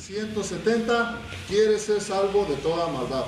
170. ¿Quieres ser salvo de toda maldad?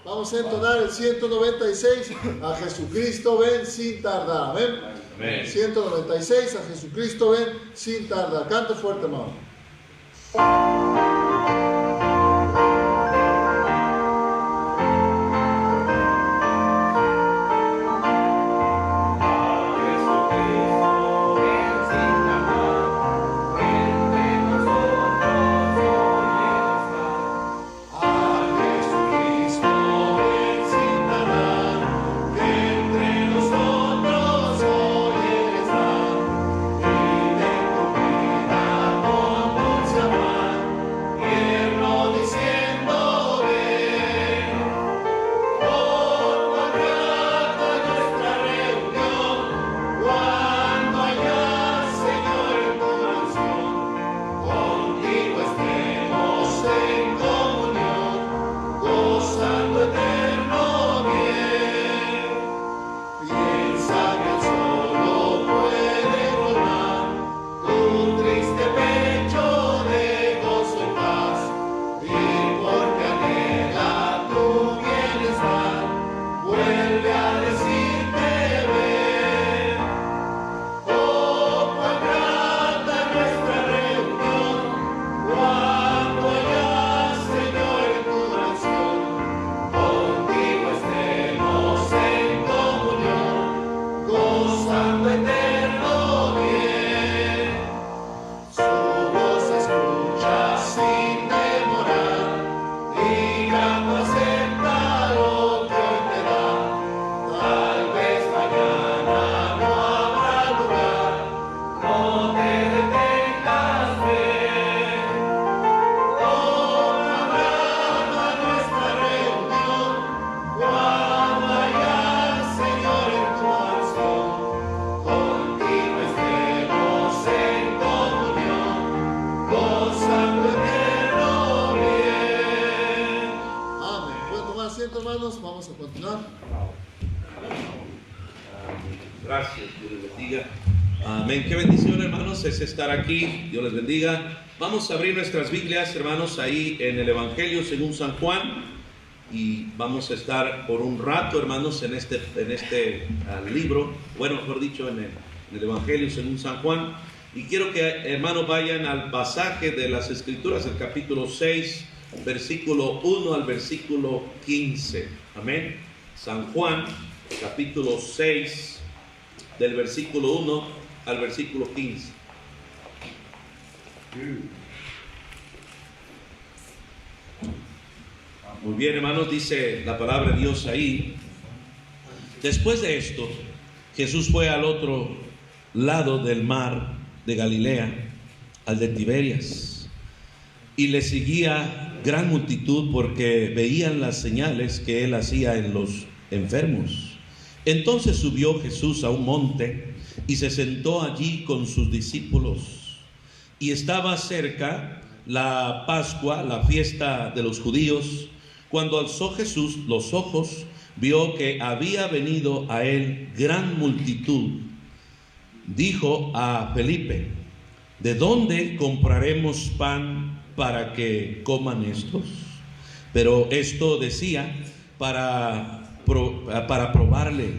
Vamos a entonar el 196, a Jesucristo ven sin tardar. Amén. Amén. 196, a Jesucristo ven sin tardar. Canta fuerte, hermano. Hermanos, vamos a continuar. Gracias, Dios les bendiga. Amén. Qué bendición, hermanos, es estar aquí. Dios les bendiga. Vamos a abrir nuestras Biblias, hermanos, ahí en el Evangelio según San Juan. Y vamos a estar por un rato, hermanos, en este libro, bueno, mejor dicho, en el Evangelio según San Juan. Y quiero que, hermanos, vayan al pasaje de las Escrituras, el capítulo 6, versículo 1 al versículo 15. Amén. San Juan, capítulo 6, del versículo 1 al versículo 15. Muy bien, hermanos, dice la palabra de Dios ahí. Después de esto, Jesús fue al otro lado del mar de Galilea, al de Tiberias, y le seguía gran multitud porque veían las señales que él hacía en los enfermos. Entonces subió Jesús a un monte y se sentó allí con sus discípulos. Y estaba cerca la Pascua, la fiesta de los judíos. Cuando alzó Jesús los ojos, vio que había venido a él gran multitud. Dijo a Felipe: ¿de dónde compraremos pan para que coman estos? Pero esto decía para probarle,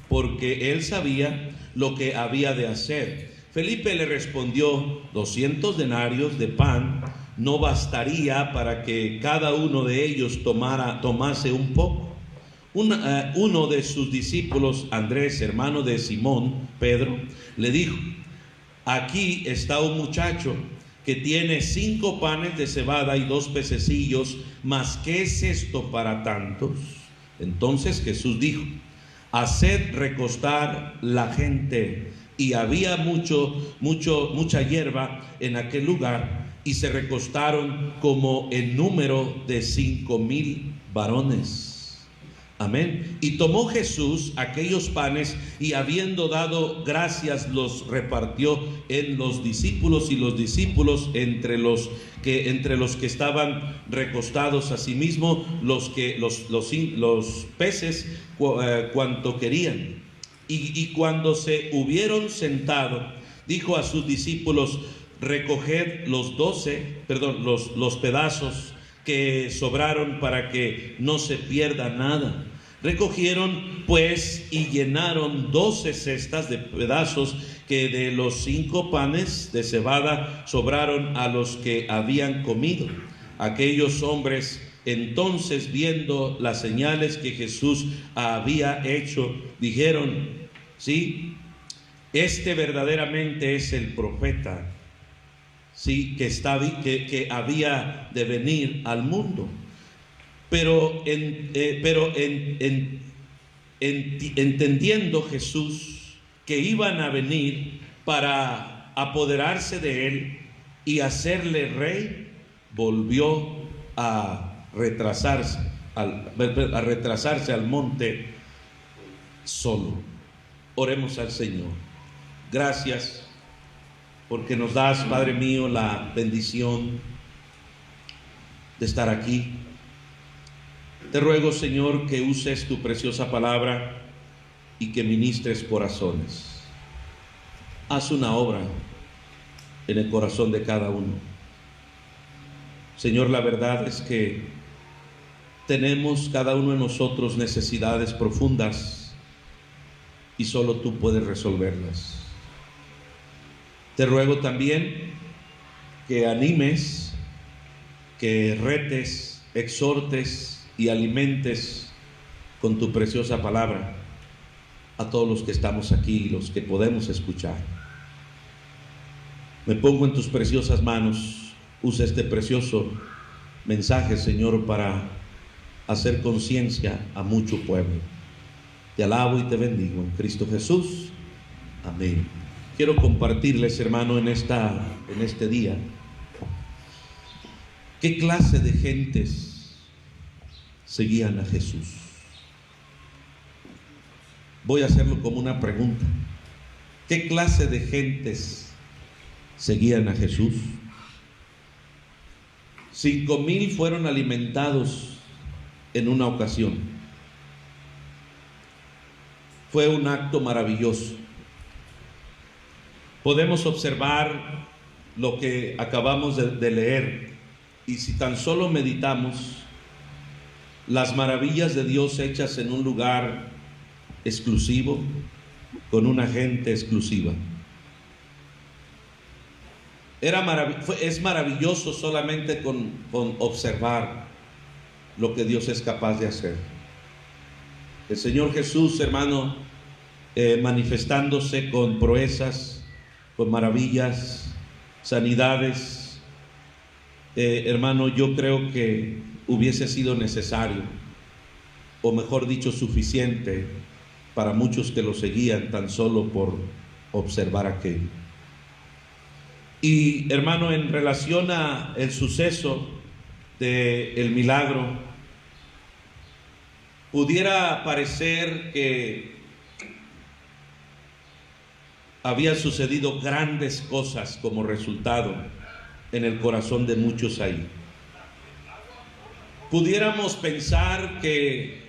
porque él sabía lo que había de hacer. Felipe le respondió: 200 denarios de pan no bastaría para que cada uno de ellos tomase un poco. Uno de sus discípulos, Andrés, hermano de Simón Pedro, le dijo: aquí está un muchacho que tiene 5 panes de cebada y 2 pececillos, mas ¿qué es esto para tantos? Entonces Jesús dijo: haced recostar la gente. Y había mucha hierba en aquel lugar, y se recostaron como en número de 5,000 varones. Amén. Y tomó Jesús aquellos panes, y habiendo dado gracias, los repartió en los discípulos, y los discípulos entre los que estaban recostados, asimismo los peces cuanto querían. Y cuando se hubieron sentado, dijo a sus discípulos: recoged los pedazos que sobraron para que no se pierda nada. Recogieron pues y llenaron 12 cestas de pedazos que de los 5 panes de cebada sobraron a los que habían comido. Aquellos hombres entonces, viendo las señales que Jesús había hecho, dijeron: sí, este verdaderamente es el profeta, sí, que había de venir al mundo. Pero entendiendo Jesús que iban a venir para apoderarse de él y hacerle rey, volvió a retrasarse al monte solo. Oremos al Señor. Gracias porque nos das, Padre mío, la bendición de estar aquí. Te ruego, Señor, que uses tu preciosa palabra y que ministres corazones. Haz una obra en el corazón de cada uno. Señor, la verdad es que tenemos cada uno de nosotros necesidades profundas y solo tú puedes resolverlas. Te ruego también que animes, que retes, exhortes y alimentes con tu preciosa palabra a todos los que estamos aquí y los que podemos escuchar. Me pongo en tus preciosas manos. Usa este precioso mensaje, Señor, para hacer conciencia a mucho pueblo. Te alabo y te bendigo en Cristo Jesús. Amén. Quiero compartirles, hermano, en este día, ¿qué clase de gentes seguían a Jesús? Voy a hacerlo como una pregunta. ¿Qué clase de gentes seguían a Jesús? 5,000 fueron alimentados en una ocasión. Fue un acto maravilloso. Podemos observar lo que acabamos de leer, y si tan solo meditamos las maravillas de Dios hechas en un lugar exclusivo, con una gente exclusiva. Es maravilloso solamente con observar lo que Dios es capaz de hacer. El Señor Jesús, hermano, manifestándose con proezas, con maravillas, sanidades. Hermano, yo creo que hubiese sido necesario, o mejor dicho, suficiente para muchos que lo seguían tan solo por observar aquello. Y hermano, en relación a el suceso del milagro, pudiera parecer que habían sucedido grandes cosas como resultado en el corazón de muchos ahí. Pudiéramos pensar que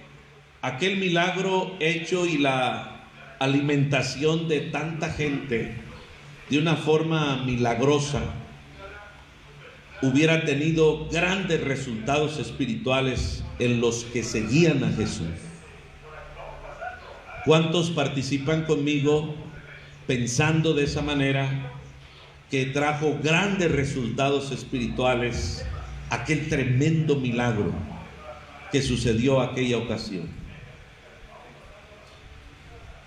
aquel milagro hecho y la alimentación de tanta gente de una forma milagrosa hubiera tenido grandes resultados espirituales en los que seguían a Jesús. ¿Cuántos participan conmigo pensando de esa manera, que trajo grandes resultados espirituales aquel tremendo milagro que sucedió aquella ocasión?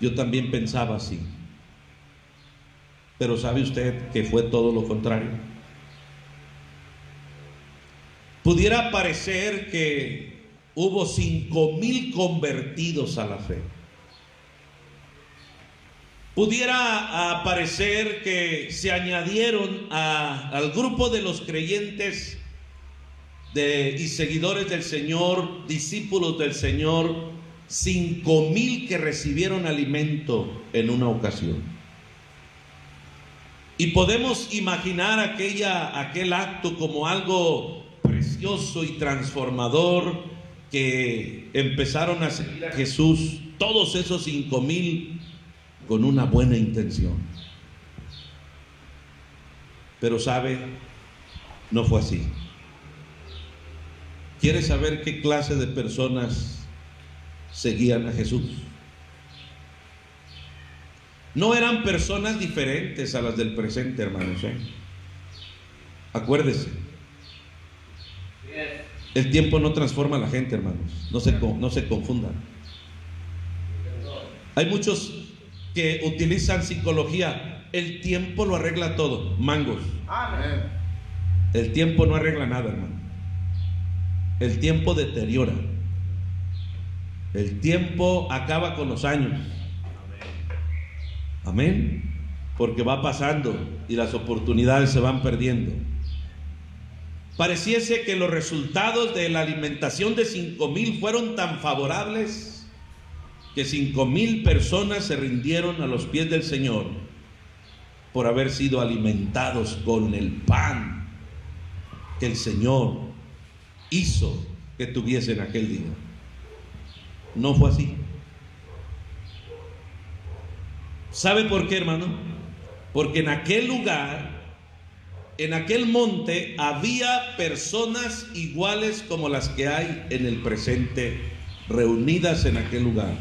Yo también pensaba así, pero ¿sabe usted que fue todo lo contrario? Pudiera parecer que hubo 5,000 convertidos a la fe. Pudiera parecer que se añadieron al grupo de los creyentes y seguidores del Señor, discípulos del Señor, 5,000 que recibieron alimento en una ocasión. Y podemos imaginar aquel acto como algo precioso y transformador, que empezaron a seguir a Jesús, todos esos 5,000 con una buena intención. Pero sabe, no fue así. ¿Quiere saber qué clase de personas seguían a Jesús? No eran personas diferentes a las del presente, hermanos, Acuérdese, el tiempo no transforma a la gente, hermanos. No se confundan. Hay muchos que utilizan psicología. El tiempo lo arregla todo. Mangos. Amén. El tiempo no arregla nada, hermano. El tiempo deteriora. El tiempo acaba con los años. Amén. Porque va pasando y las oportunidades se van perdiendo. Pareciese que los resultados de la alimentación de 5,000 fueron tan favorables que 5,000 personas se rindieron a los pies del Señor por haber sido alimentados con el pan que el Señor hizo que tuviesen aquel día. No fue así. ¿Sabe por qué, hermano? Porque en aquel lugar, en aquel monte, había personas iguales como las que hay en el presente, reunidas en aquel lugar.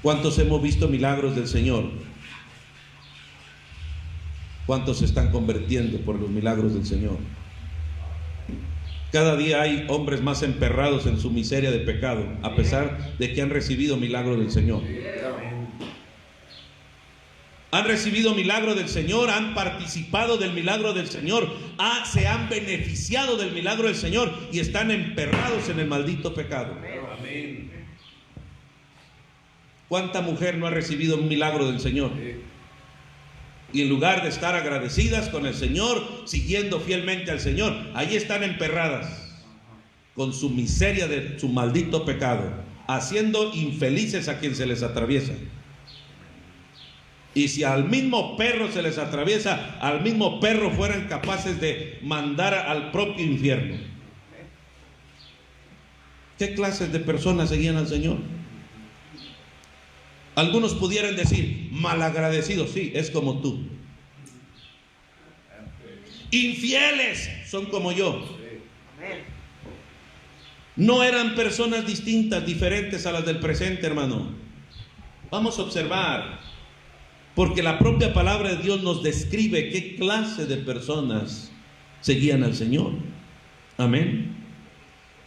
¿Cuántos hemos visto milagros del Señor? ¿Cuántos se están convirtiendo por los milagros del Señor? Cada día hay hombres más emperrados en su miseria de pecado, a pesar de que han recibido milagros del Señor. Han recibido milagro del Señor, han participado del milagro del Señor, se han beneficiado del milagro del Señor y están emperrados en el maldito pecado. Amén. ¿Cuánta mujer no ha recibido un milagro del Señor? Y en lugar de estar agradecidas con el Señor, siguiendo fielmente al Señor, ahí están emperradas con su miseria de su maldito pecado, haciendo infelices a quien se les atraviesa. Y si al mismo perro se les atraviesa, al mismo perro fueran capaces de mandar al propio infierno. ¿Qué clases de personas seguían al Señor? Algunos pudieran decir, malagradecidos, sí, es como tú. Infieles, son como yo. No eran personas distintas, diferentes a las del presente, hermano. Vamos a observar. Porque la propia palabra de Dios nos describe qué clase de personas seguían al Señor. Amén.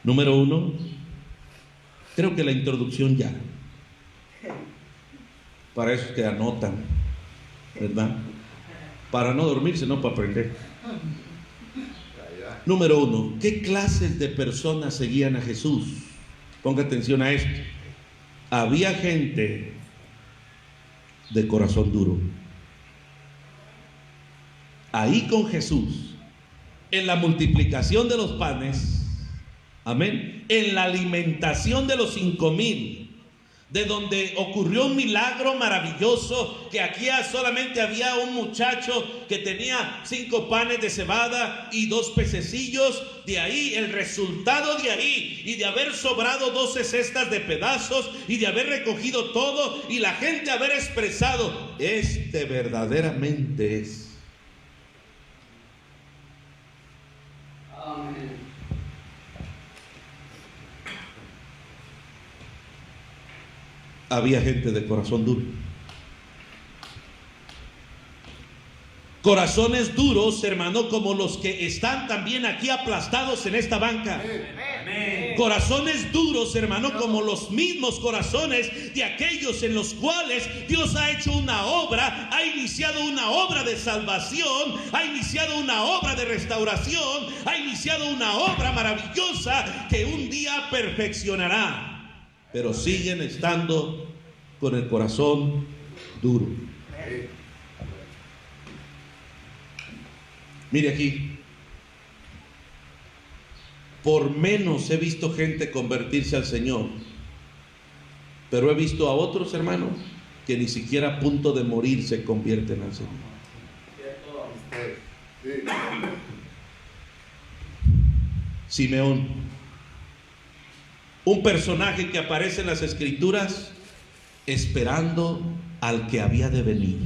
Número 1, creo que la introducción ya. Para eso que anotan, ¿verdad? Para no dormirse, no para aprender. Número 1, ¿qué clases de personas seguían a Jesús? Ponga atención a esto. Había gente de corazón duro. Ahí con Jesús, en la multiplicación de los panes, amén, en la alimentación de los 5,000, de donde ocurrió un milagro maravilloso, que aquí solamente había un muchacho que tenía 5 panes de cebada y 2 pececillos. De ahí, el resultado de ahí, y de haber sobrado 12 cestas de pedazos, y de haber recogido todo, y la gente haber expresado: este verdaderamente es. Amén. Había gente de corazón duro. Corazones duros, hermano, como los que están también aquí aplastados en esta banca. Amén. Corazones duros, hermano, como los mismos corazones de aquellos en los cuales Dios ha hecho una obra, ha iniciado una obra de salvación, ha iniciado una obra de restauración, ha iniciado una obra maravillosa que un día perfeccionará. Pero siguen estando con el corazón duro. Mire aquí, por menos he visto gente convertirse al Señor, pero he visto a otros hermanos que ni siquiera a punto de morir se convierten al Señor. Simeón, un personaje que aparece en las Escrituras esperando al que había de venir.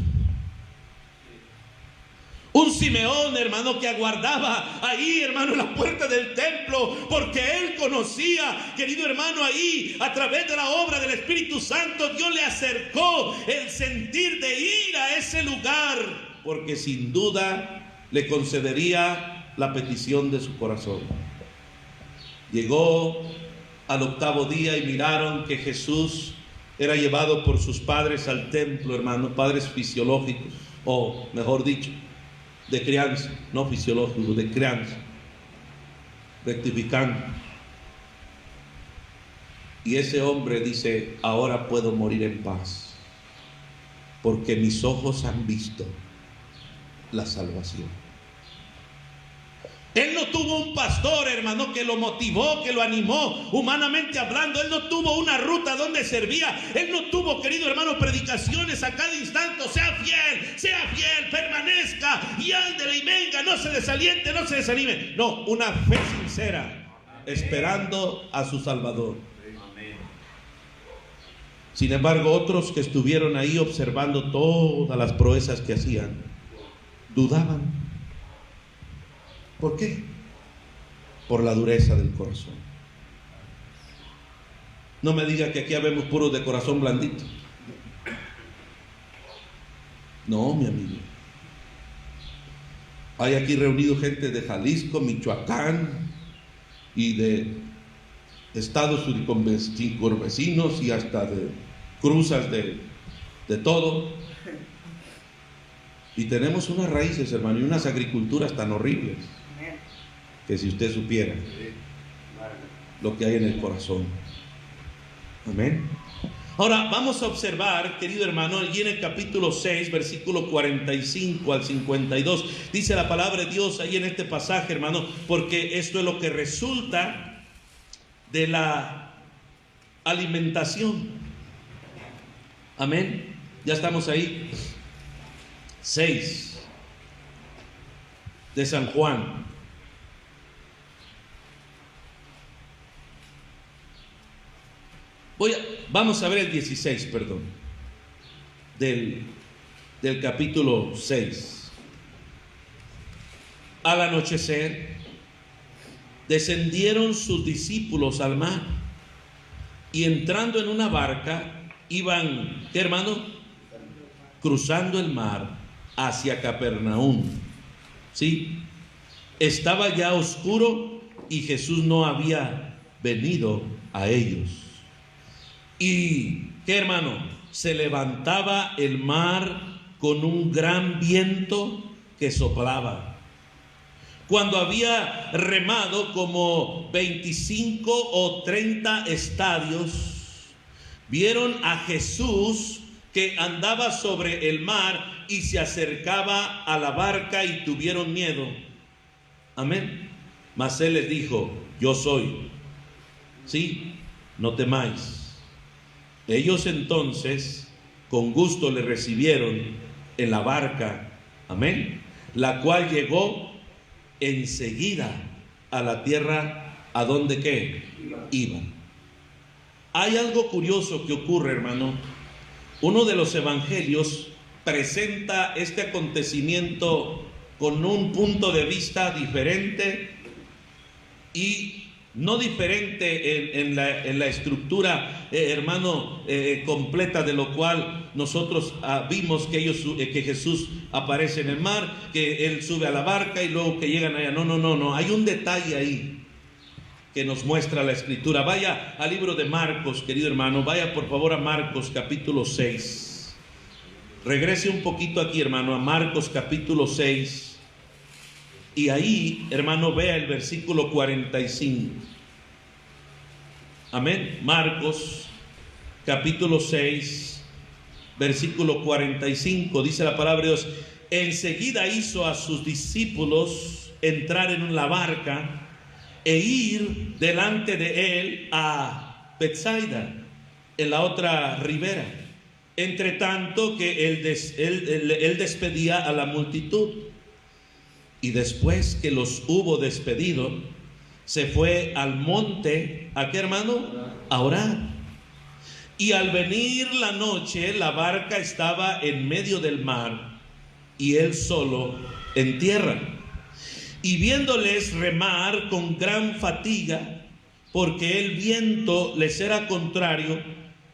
Un Simeón, hermano, que aguardaba ahí, hermano, en la puerta del templo, porque él conocía, querido hermano, ahí, a través de la obra del Espíritu Santo, Dios le acercó el sentir de ir a ese lugar, porque sin duda le concedería la petición de su corazón. Llegó al 8º día y miraron que Jesús era llevado por sus padres al templo, hermano, padres fisiológicos, o mejor dicho, de crianza, no fisiológico, de crianza, rectificando. Y ese hombre dice: ahora puedo morir en paz, porque mis ojos han visto la salvación. Él no tuvo un pastor, hermano, que lo motivó, que lo animó, humanamente hablando. Él no tuvo una ruta donde servía. Él no tuvo, querido hermano, predicaciones a cada instante: sea fiel, permanezca y ándele y venga, no se desaliente, no se desanime. No, una fe sincera, esperando a su Salvador. Sin embargo, otros que estuvieron ahí observando todas las proezas que hacían, dudaban. ¿Por qué? Por la dureza del corazón. No me diga que aquí habemos puros de corazón blandito. No, mi amigo. Hay aquí reunido gente de Jalisco, Michoacán y de estados circunvecinos y hasta de cruzas de todo. Y tenemos unas raíces, hermano, y unas agriculturas tan horribles, que si usted supiera lo que hay en el corazón. Amén. Ahora vamos a observar, querido hermano, allí en el capítulo 6, versículo 45 al 52, dice la palabra de Dios ahí en este pasaje, hermano, porque esto es lo que resulta de la alimentación. Amén. Ya estamos ahí. 6 de San Juan. Vamos a ver el 16, perdón, del capítulo 6. Al anochecer, descendieron sus discípulos al mar y entrando en una barca, iban, ¿qué hermano? cruzando el mar hacia Capernaum. ¿Sí? Estaba ya oscuro y Jesús no había venido a ellos. Y, ¿qué hermano? Se levantaba el mar con un gran viento que soplaba. Cuando había remado como 25 o 30 estadios, vieron a Jesús que andaba sobre el mar y se acercaba a la barca y tuvieron miedo. Amén. Mas él les dijo: yo soy. Sí, no temáis. Ellos entonces con gusto le recibieron en la barca. Amén. La cual llegó enseguida a la tierra a donde ¿qué? Iba. Hay algo curioso que ocurre, hermano. Uno de los evangelios presenta este acontecimiento con un punto de vista diferente, y no diferente en la estructura, hermano, completa, de lo cual nosotros vimos que Jesús aparece en el mar, que Él sube a la barca y luego que llegan allá. No. Hay un detalle ahí que nos muestra la escritura. Vaya al libro de Marcos, querido hermano. Vaya por favor a Marcos capítulo 6. Regrese un poquito aquí, hermano, a Marcos capítulo 6. Y ahí, hermano, vea el versículo 45. Amén. Marcos capítulo 6, versículo 45. Dice la palabra de Dios: enseguida hizo a sus discípulos entrar en la barca e ir delante de él a Betsaida, en la otra ribera, entre tanto que él despedía a la multitud. Y después que los hubo despedido, se fue al monte, ¿a qué, hermano? A orar. Y al venir la noche, la barca estaba en medio del mar y él solo en tierra. Y viéndoles remar con gran fatiga, porque el viento les era contrario,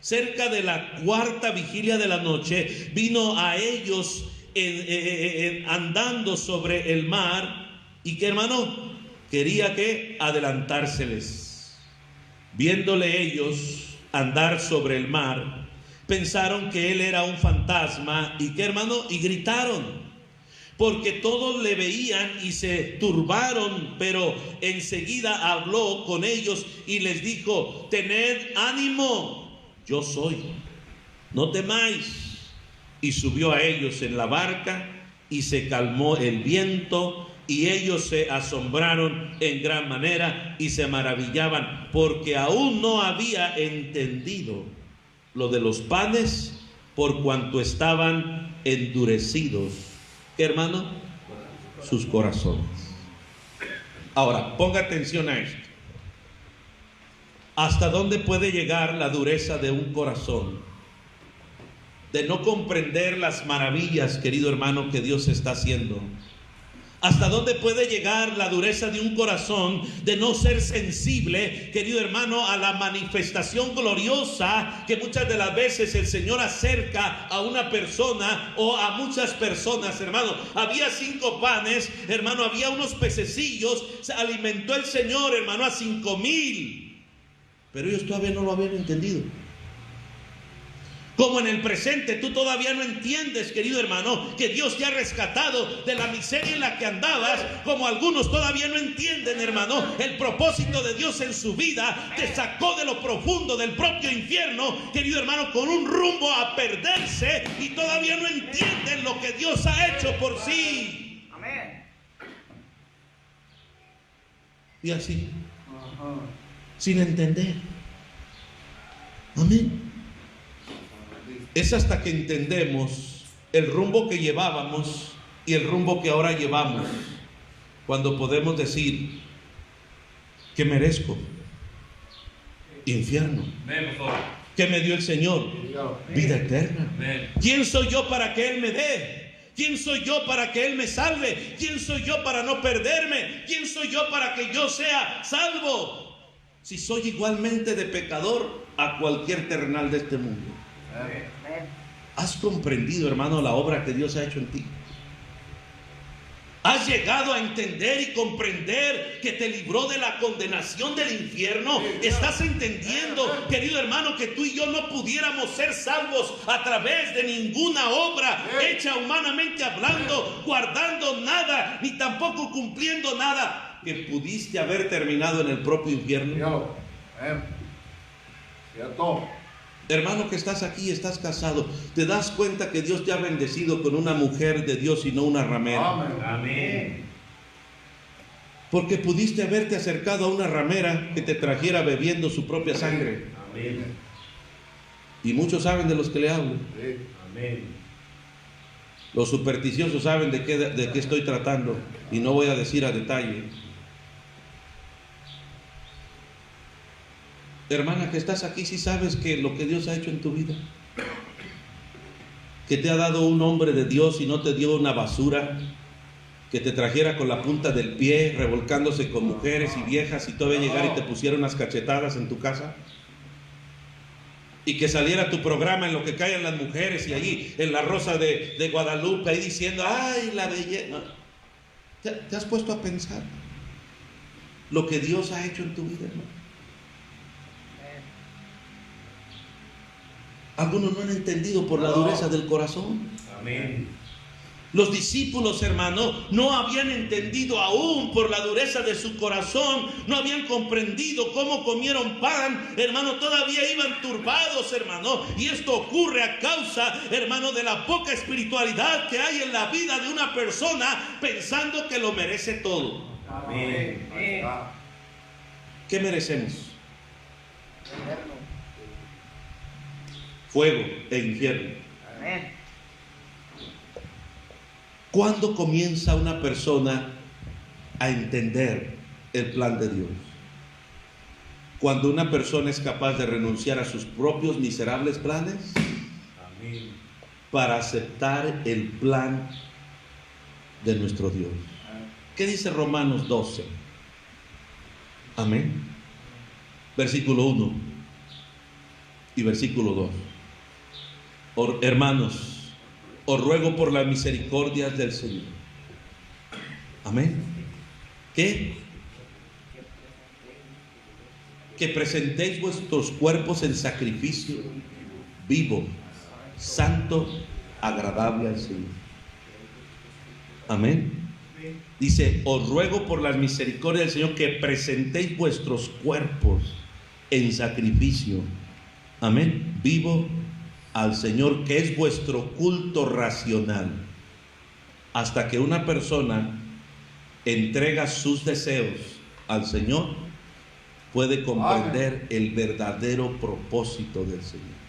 cerca de la cuarta vigilia de la noche, vino a ellos andando sobre el mar. ¿Y qué, hermano? Quería que adelantárseles. Viéndole ellos andar sobre el mar, pensaron que él era un fantasma. ¿Y qué, hermano? Y gritaron, porque todos le veían y se turbaron. Pero enseguida habló con ellos y les dijo: tened ánimo, yo soy, no temáis. Y subió a ellos en la barca y se calmó el viento. Y ellos se asombraron en gran manera y se maravillaban, porque aún no había entendido lo de los panes, por cuanto estaban endurecidos. ¿Qué, hermano? Sus corazones. Ahora, ponga atención a esto. ¿Hasta dónde puede llegar la dureza de un corazón? De no comprender las maravillas, querido hermano, que Dios está haciendo. ¿Hasta dónde puede llegar la dureza de un corazón de no ser sensible, querido hermano, a la manifestación gloriosa que muchas de las veces el Señor acerca a una persona o a muchas personas, hermano? Había 5 panes, hermano, había unos pececillos, se alimentó el Señor, hermano, a 5,000, pero ellos todavía no lo habían entendido. Como en el presente tú todavía no entiendes, querido hermano, que Dios te ha rescatado de la miseria en la que andabas, como algunos todavía no entienden, hermano, el propósito de Dios en su vida. Te sacó de lo profundo del propio infierno, querido hermano, con un rumbo a perderse, y todavía no entienden lo que Dios ha hecho por sí. Amén. Y así, sin entender. Amén. Es hasta que entendemos el rumbo que llevábamos y el rumbo que ahora llevamos, cuando podemos decir: ¿qué merezco? Infierno. ¿Qué me dio el Señor? Vida eterna. ¿Quién soy yo para que Él me dé? ¿Quién soy yo para que Él me salve? ¿Quién soy yo para no perderme? ¿Quién soy yo para que yo sea salvo? Si soy igualmente de pecador a cualquier terrenal de este mundo. ¿Has comprendido, hermano, la obra que Dios ha hecho en ti? ¿Has llegado a entender y comprender que te libró de la condenación del infierno? ¿Estás entendiendo, querido hermano, que tú y yo no pudiéramos ser salvos a través de ninguna obra hecha humanamente hablando, guardando nada, ni tampoco cumpliendo nada, que pudiste haber terminado en el propio infierno? Cierto. Hermano que estás aquí, estás casado, ¿te das cuenta que Dios te ha bendecido con una mujer de Dios y no una ramera? Amén. Porque pudiste haberte acercado a una ramera que te trajera bebiendo su propia sangre. Amén. Y muchos saben de los que le hablo. Amén. Los supersticiosos saben de qué estoy tratando, y no voy a decir a detalle. Hermana que estás aquí, si sabes que lo que Dios ha hecho en tu vida, que te ha dado un hombre de Dios y no te dio una basura, que te trajera con la punta del pie, revolcándose con mujeres y viejas, y todavía llegar y te pusiera unas cachetadas en tu casa, y que saliera tu programa en lo que callan las mujeres, y allí en la Rosa de Guadalupe, ahí diciendo, ay, la belleza. ¿Te has puesto a pensar lo que Dios ha hecho en tu vida, hermano? Algunos no han entendido por la dureza del corazón. Amén. Los discípulos, hermano, no habían entendido aún por la dureza de su corazón, no habían comprendido cómo comieron pan, hermano, todavía iban turbados, hermano, y esto ocurre a causa, hermano, de la poca espiritualidad que hay en la vida de una persona, pensando que lo merece todo. Amén. ¿Qué merecemos? Fuego e infierno. Amén. ¿Cuándo comienza una persona a entender el plan de Dios? Cuando una persona es capaz de renunciar a sus propios miserables planes Amén. para aceptar el plan de nuestro Dios. ¿Qué dice Romanos 12? Amén. Versículo 1 y versículo 2. Hermanos, os ruego por las misericordias del Señor. Amén. ¿Qué? Que presentéis vuestros cuerpos en sacrificio vivo, santo, agradable al Señor. Amén. Dice, os ruego por las misericordias del Señor que presentéis vuestros cuerpos en sacrificio. Amén. Vivo al Señor, que es vuestro culto racional. Hasta que una persona entrega sus deseos al Señor, puede comprender el verdadero propósito del Señor.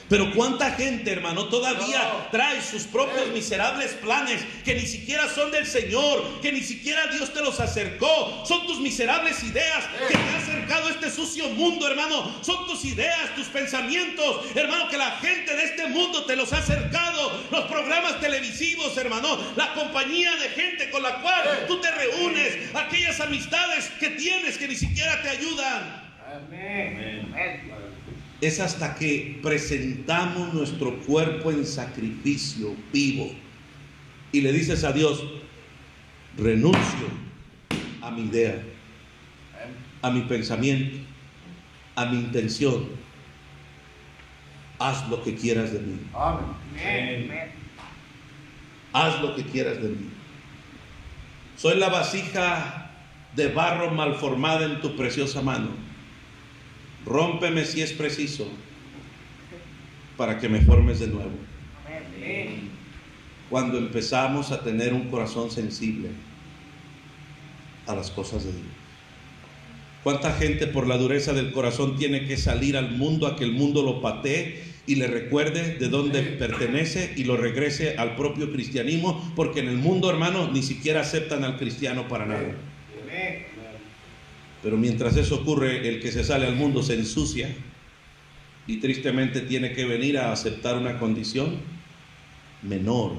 Pero cuánta gente, hermano, todavía trae sus propios miserables planes que ni siquiera son del Señor, que ni siquiera Dios te los acercó. Son tus miserables ideas que te ha acercado este sucio mundo, hermano. Son tus ideas, tus pensamientos, hermano, que la gente de este mundo te los ha acercado. Los programas televisivos, hermano, la compañía de gente con la cual tú te reúnes, aquellas amistades que tienes que ni siquiera te ayudan. Amén. Es hasta que presentamos nuestro cuerpo en sacrificio vivo y le dices a Dios, renuncio a mi idea, a mi pensamiento, a mi intención. Haz lo que quieras de mí. Amén. Haz lo que quieras de mí. Soy la vasija de barro mal formada en tu preciosa mano. Rómpeme si es preciso, para que me formes de nuevo. Amén. Cuando empezamos a tener un corazón sensible a las cosas de Dios. ¿Cuánta gente por la dureza del corazón tiene que salir al mundo a que el mundo lo patee y le recuerde de dónde pertenece y lo regrese al propio cristianismo? Porque en el mundo, hermano, ni siquiera aceptan al cristiano para nada. Pero mientras eso ocurre, el que se sale al mundo se ensucia y tristemente tiene que venir a aceptar una condición menor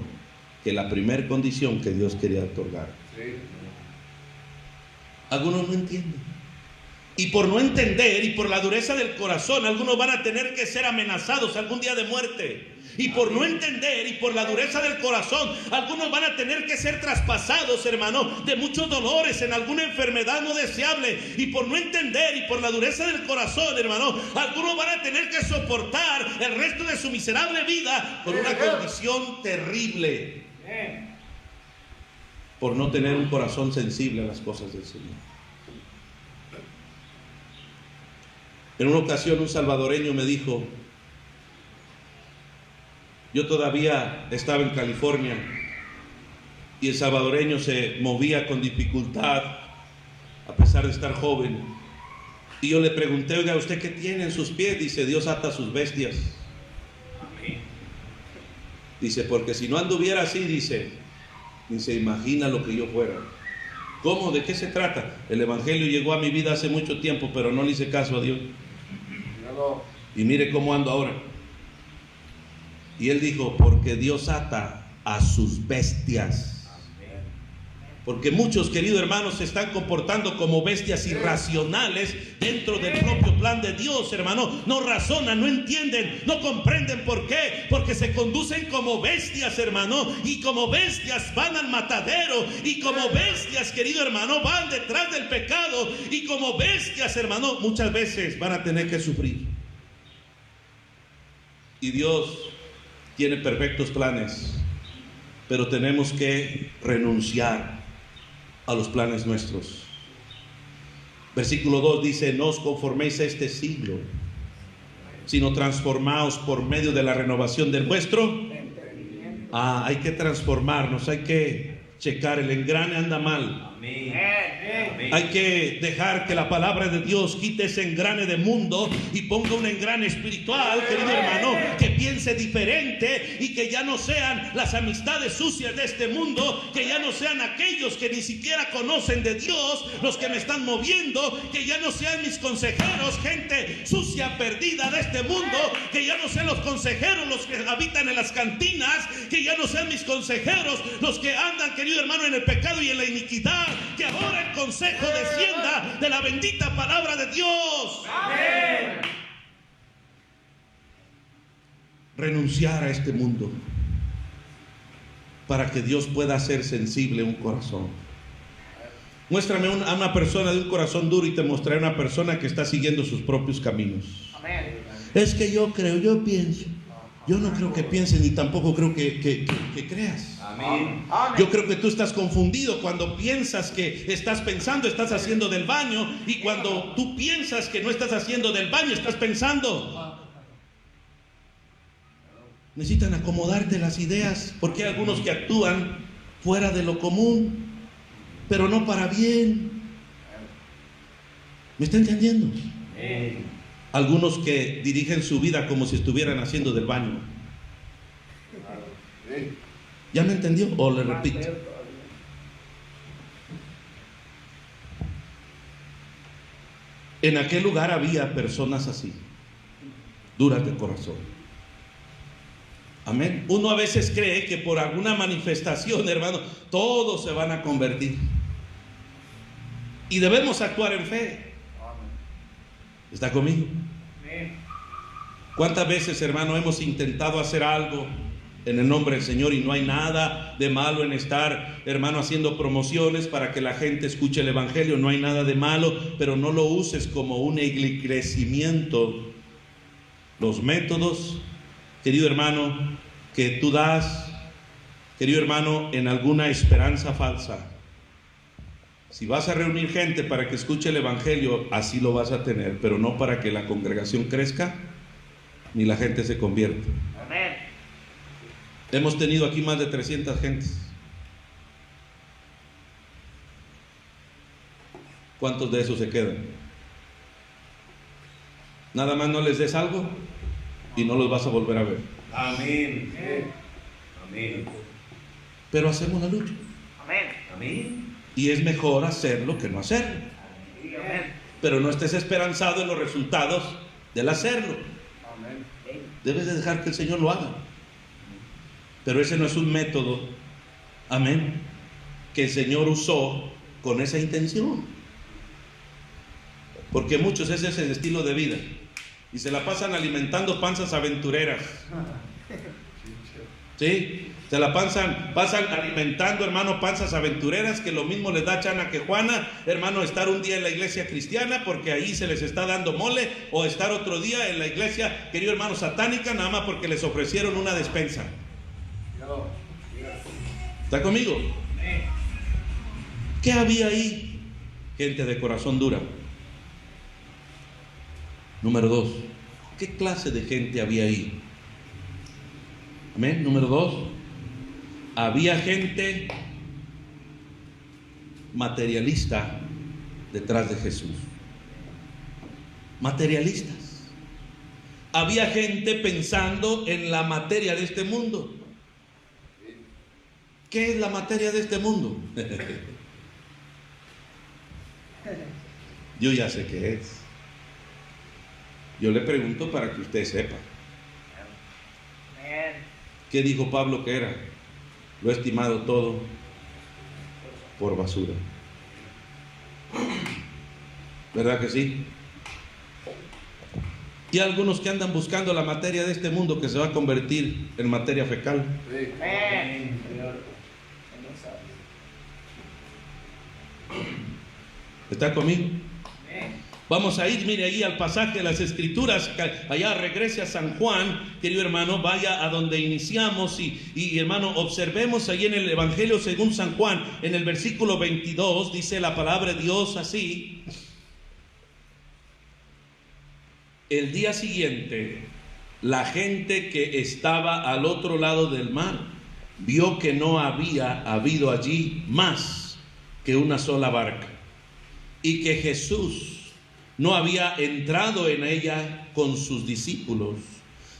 que la primera condición que Dios quería otorgar. Algunos no entienden. Y por no entender y por la dureza del corazón, algunos van a tener que ser amenazados algún día de muerte. Y por no entender y por la dureza del corazón, algunos van a tener que ser traspasados, hermano, de muchos dolores en alguna enfermedad no deseable. Y por no entender y por la dureza del corazón, hermano, algunos van a tener que soportar el resto de su miserable vida con una condición terrible, por no tener un corazón sensible a las cosas del Señor. En una ocasión un salvadoreño me dijo, yo todavía estaba en California y el salvadoreño se movía con dificultad a pesar de estar joven. Y yo le pregunté, oiga, ¿usted qué tiene en sus pies? Dice, Dios ata sus bestias. Dice, porque si no anduviera así, dice, imagina lo que yo fuera. ¿Cómo? ¿De qué se trata? El evangelio llegó a mi vida hace mucho tiempo, pero no le hice caso a Dios. Y mire cómo ando ahora. Y él dijo, porque Dios ata a sus bestias. Porque muchos, queridos hermanos, se están comportando como bestias irracionales dentro del propio plan de Dios, hermano. No razonan, no entienden, no comprenden por qué. Porque se conducen como bestias, hermano. Y como bestias van al matadero. Y como bestias, querido hermano, van detrás del pecado. Y como bestias, hermano, muchas veces van a tener que sufrir. Y Dios tiene perfectos planes, pero tenemos que renunciar a los planes nuestros. Versículo 2 dice, no os conforméis a este siglo, sino transformaos por medio de la renovación del vuestro. Hay que transformarnos, hay que checar, el engrane anda mal. Hay que dejar que la palabra de Dios quite ese engrane de mundo y ponga un engrane espiritual, querido hermano, que piense diferente y que ya no sean las amistades sucias de este mundo, que ya no sean aquellos que ni siquiera conocen de Dios los que me están moviendo, que ya no sean mis consejeros, gente sucia, perdida de este mundo, que ya no sean los consejeros los que habitan en las cantinas, que ya no sean mis consejeros los que andan, querido hermano, en el pecado y en la iniquidad. Que ahora el consejo descienda de la bendita palabra de Dios. Amén. Renunciar a este mundo para que Dios pueda hacer sensible un corazón. Muéstrame a una persona de un corazón duro y te mostraré una persona que está siguiendo sus propios caminos. Amén. Es que yo creo, yo pienso. Yo no creo que pienses ni tampoco creo que creas. Amén. Yo creo que tú estás confundido cuando piensas que estás pensando, estás haciendo del baño, y cuando tú piensas que no estás haciendo del baño, estás pensando. Necesitan acomodarte las ideas, porque hay algunos que actúan fuera de lo común, pero no para bien. ¿Me está entendiendo? Amén. Algunos que dirigen su vida como si estuvieran haciendo del baño. ¿Ya me entendió? ¿O le repito? En aquel lugar había personas así, duras de corazón. Amén. Uno a veces cree que por alguna manifestación, hermano, todos se van a convertir. Y debemos actuar en fe. ¿Está conmigo? ¿Cuántas veces, hermano, hemos intentado hacer algo en el nombre del Señor y no hay nada de malo en estar, hermano, haciendo promociones para que la gente escuche el evangelio? No hay nada de malo, pero no lo uses como un engrandecimiento. Los métodos, querido hermano, que tú das, querido hermano, en alguna esperanza falsa. Si vas a reunir gente para que escuche el evangelio, así lo vas a tener, pero no para que la congregación crezca ni la gente se convierta. Amén. Hemos tenido aquí más de 300 gentes. ¿Cuántos de esos se quedan? Nada más no les des algo y no los vas a volver a ver. Amén. Amén. Pero hacemos la lucha. Amén. Amén. Y es mejor hacerlo que no hacerlo. Amén. Pero no estés esperanzado en los resultados del hacerlo. Amén. Debes de dejar que el Señor lo haga. Pero ese no es un método, amén, que el Señor usó con esa intención. Porque muchos ese es el estilo de vida y se la pasan alimentando panzas aventureras. ¿Sí? Se la pasan alimentando, hermano, panzas aventureras, que lo mismo les da chana que Juana, hermano, estar un día en la iglesia cristiana porque ahí se les está dando mole, o estar otro día en la iglesia, querido hermano, satánica, nada más porque les ofrecieron una despensa. ¿Está conmigo? ¿Qué había ahí? Gente de corazón dura. Número 2, ¿qué clase de gente había ahí? Amén. Número 2, había gente materialista detrás de Jesús. Materialistas. Había gente pensando en la materia de este mundo. ¿Qué es la materia de este mundo? Yo ya sé qué es. Yo le pregunto para que usted sepa. ¿Qué dijo Pablo que era? Lo he estimado todo por basura. ¿Verdad que sí? Y algunos que andan buscando la materia de este mundo que se va a convertir en materia fecal. ¿Está conmigo? Vamos a ir, mire, ahí al pasaje de las Escrituras, allá regrese a San Juan, querido hermano, vaya a donde iniciamos y hermano, observemos ahí en el Evangelio según San Juan, en el versículo 22, dice la palabra de Dios así: el día siguiente, la gente que estaba al otro lado del mar vio que no había habido allí más que una sola barca, y que Jesús no había entrado en ella con sus discípulos,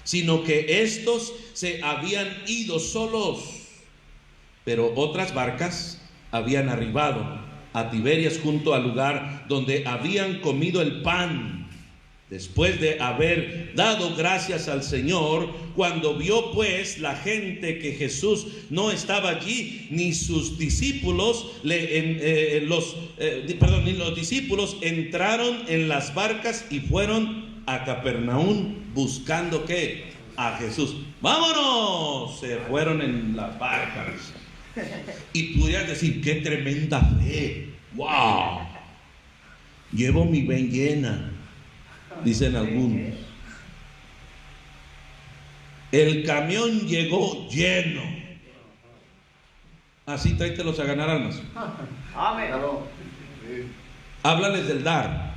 sino que éstos se habían ido solos. Pero otras barcas habían arribado a Tiberias junto al lugar donde habían comido el pan. Después de haber dado gracias al Señor, cuando vio pues la gente que Jesús no estaba allí, ni sus discípulos, ni los discípulos entraron en las barcas y fueron a Capernaum buscando ¿qué? A Jesús. ¡Vámonos! Se fueron en las barcas. Y pudieras decir, ¡qué tremenda fe! ¡Wow! Llevo mi ven llena, dicen algunos. El camión llegó lleno. Así tráetelos a ganar almas. Amén. Háblales del dar.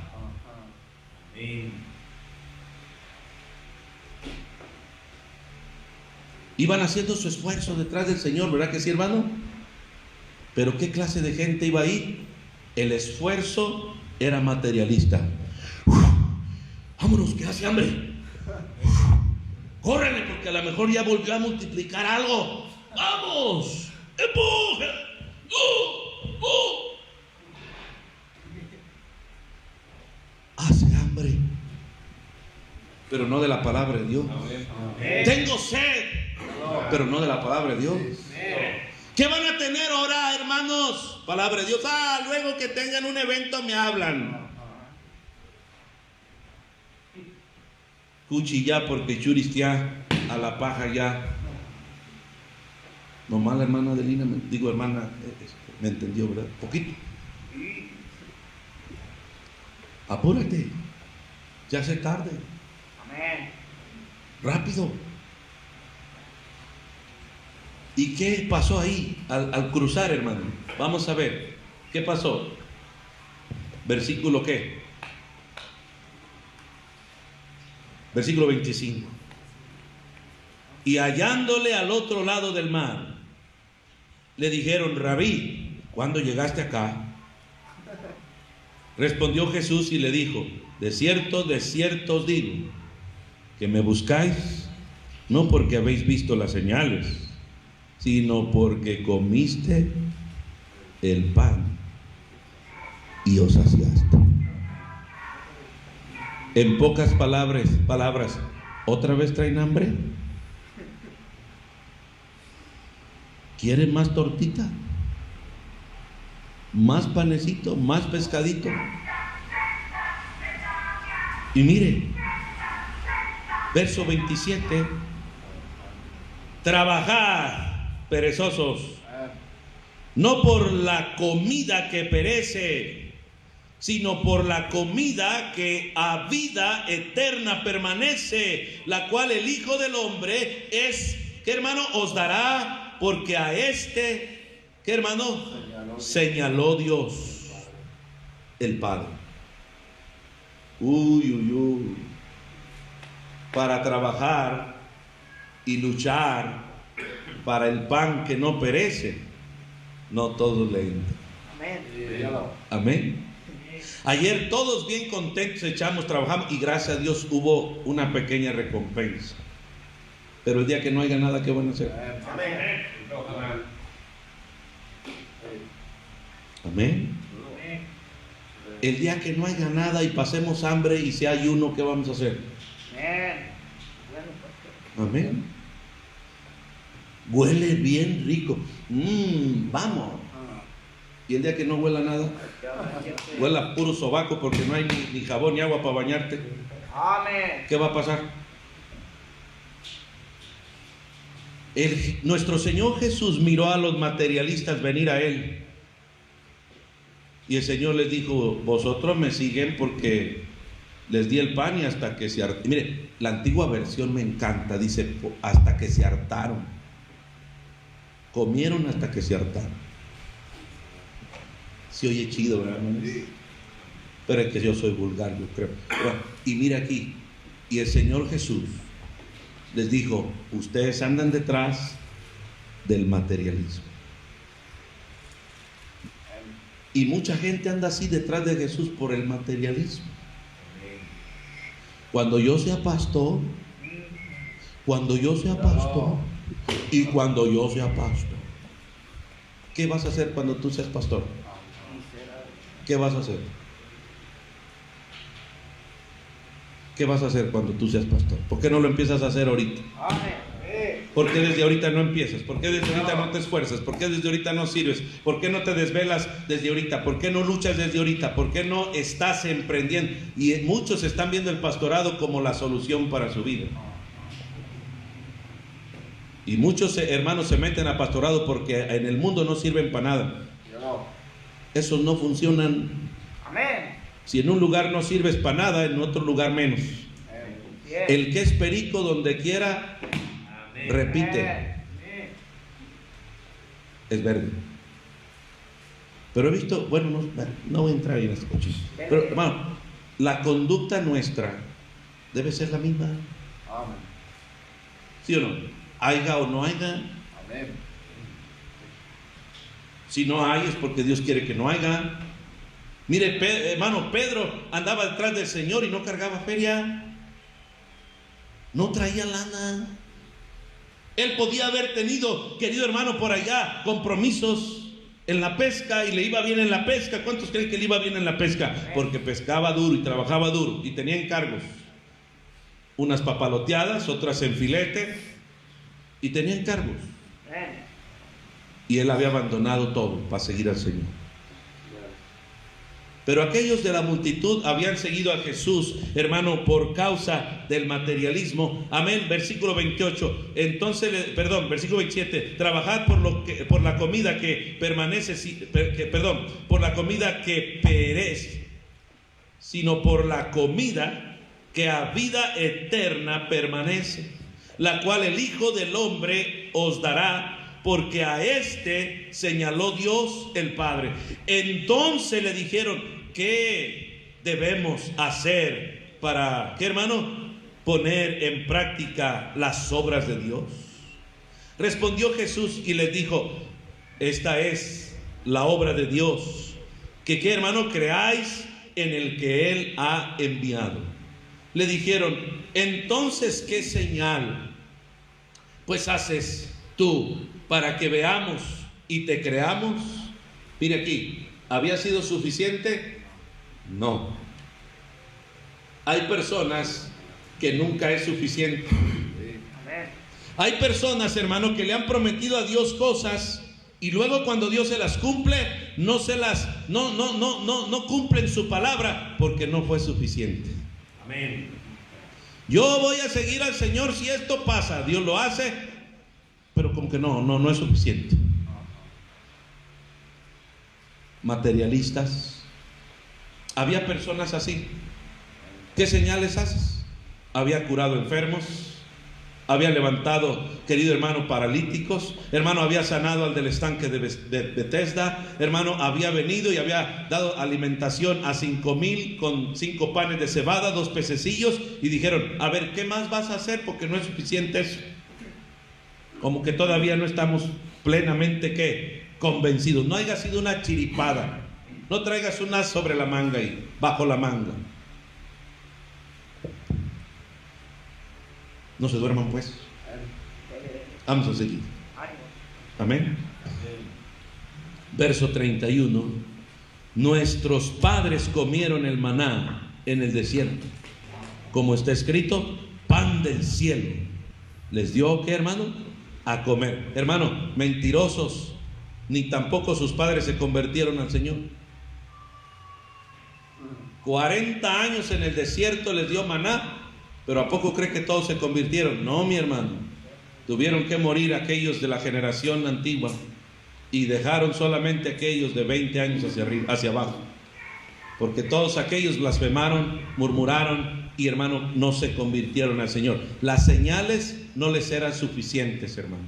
Iban haciendo su esfuerzo detrás del Señor, ¿verdad que sí, hermano? Pero ¿qué clase de gente iba ahí? El esfuerzo era materialista. Vámonos, que hace hambre. Córrele, porque a lo mejor ya volvió a multiplicar algo. ¡Vamos! ¡Empuje! Hace hambre, pero no de la palabra de Dios. Tengo sed, pero no de la palabra de Dios. ¿Qué van a tener ahora, hermanos? Palabra de Dios. Luego que tengan un evento me hablan. Cuchi ya, porque churis ya, a la paja ya. Nomás la hermana Adelina, hermana, me entendió, ¿verdad? Poquito. Apúrate, ya se tarde. Amén. Rápido. ¿Y qué pasó ahí al cruzar, hermano? Vamos a ver, ¿qué pasó? Versículo ¿qué? Versículo 25. Y hallándole al otro lado del mar, le dijeron: Rabí, ¿cuándo llegaste acá? Respondió Jesús y le dijo: de cierto os digo, que me buscáis, no porque habéis visto las señales, sino porque comiste el pan y os saciaste. En pocas palabras, ¿otra vez traen hambre? ¿Quieren más tortita? ¿Más panecito? ¿Más pescadito? Y mire, verso 27, Trabajad, perezosos, no por la comida que perece, sino por la comida que a vida eterna permanece, la cual el Hijo del Hombre es, ¿qué hermano? Os dará, porque a este, ¿qué hermano? Señaló Dios, el Padre. Uy, uy, uy. Para trabajar y luchar para el pan que no perece, no todos le entran. Amén. Amén. Ayer todos bien contentos echamos, trabajamos y gracias a Dios hubo una pequeña recompensa. Pero el día que no haya nada, ¿qué van a hacer? Amén. Amén. El día que no haya nada y pasemos hambre y si hay uno, ¿qué vamos a hacer? Amén. Amén. Huele bien rico. Vamos. Y el día que no huela nada, huela puro sobaco porque no hay ni jabón ni agua para bañarte. Amén. ¿Qué va a pasar? Nuestro Señor Jesús miró a los materialistas venir a Él. Y el Señor les dijo: vosotros me siguen porque les di el pan y hasta que se hartaron. Mire, la antigua versión me encanta, dice hasta que se hartaron. Comieron hasta que se hartaron. Se oye chido, ¿verdad, hermanos? Pero es que yo soy vulgar, yo creo. Bueno, y mira aquí, y el Señor Jesús les dijo: ustedes andan detrás del materialismo. Y mucha gente anda así detrás de Jesús por el materialismo. Cuando yo sea pastor, y cuando yo sea pastor, ¿qué vas a hacer cuando tú seas pastor? ¿Qué vas a hacer? ¿Qué vas a hacer cuando tú seas pastor? ¿Por qué no lo empiezas a hacer ahorita? ¿Por qué desde ahorita no empiezas? ¿Por qué desde ahorita no te esfuerzas? ¿Por qué desde ahorita no sirves? ¿Por qué no te desvelas desde ahorita? ¿Por qué no luchas desde ahorita? ¿Por qué no estás emprendiendo? Y muchos están viendo el pastorado como la solución para su vida. Y muchos hermanos se meten a pastorado porque en el mundo no sirven para nada. Esos no funcionan. Amén. Si en un lugar no sirves para nada, en otro lugar menos. El que es perico donde quiera, repite, es verde. Pero he visto, bueno, no voy a entrar en este coche. Pero hermano, la conducta nuestra debe ser la misma. ¿Sí o no? Haya o no haya. Si no hay es porque Dios quiere que no haya. Mire, hermano, Pedro andaba detrás del Señor y no cargaba feria. No traía lana. Él podía haber tenido, querido hermano, por allá compromisos en la pesca y le iba bien en la pesca. ¿Cuántos creen que le iba bien en la pesca? Porque pescaba duro y trabajaba duro y tenía encargos. Unas papaloteadas, otras en filete y tenía encargos. Y él había abandonado todo para seguir al Señor. Pero aquellos de la multitud habían seguido a Jesús, hermano, por causa del materialismo. Amén. Versículo 28. Entonces, versículo 27. Trabajad por la comida que permanece, por la comida que perece, sino por la comida que a vida eterna permanece, la cual el Hijo del Hombre os dará, porque a este señaló Dios el Padre. Entonces le dijeron: ¿qué debemos hacer para, qué hermano, poner en práctica las obras de Dios? Respondió Jesús y les dijo: esta es la obra de Dios, que qué hermano, creáis en el que Él ha enviado. Le dijeron: entonces, ¿qué señal pues haces tú para que veamos y te creamos? Mire aquí, ¿había sido suficiente? No. Hay personas que nunca es suficiente. Hay personas, hermano, que le han prometido a Dios cosas y luego cuando Dios se las cumple, no cumplen su palabra porque no fue suficiente. Amén. Yo voy a seguir al Señor si esto pasa. Dios lo hace pero como que no es suficiente. Materialistas. Había personas así. ¿Qué señales haces? Había curado enfermos, había levantado, querido hermano, paralíticos, hermano, había sanado al del estanque de Betesda, hermano, había venido y había dado alimentación a 5,000 con 5 panes de cebada, 2 pececillos, y dijeron: a ver, ¿qué más vas a hacer? Porque no es suficiente eso. Como que todavía no estamos plenamente, ¿qué?, convencidos. No haya sido una chiripada, no traigas una sobre la manga y bajo la manga. No se duerman pues. Vamos a seguir. Amén. Verso 31. Nuestros padres comieron el maná en el desierto, como está escrito: pan del cielo les dio, ¿qué, hermano?, a comer. Hermano, mentirosos, ni tampoco sus padres se convirtieron al Señor. 40 años en el desierto les dio maná, pero ¿a poco cree que todos se convirtieron? No, mi hermano. Tuvieron que morir aquellos de la generación antigua y dejaron solamente aquellos de 20 años hacia arriba, hacia abajo, porque todos aquellos blasfemaron, murmuraron y, hermano, no se convirtieron al Señor. Las señales no les eran suficientes, hermano.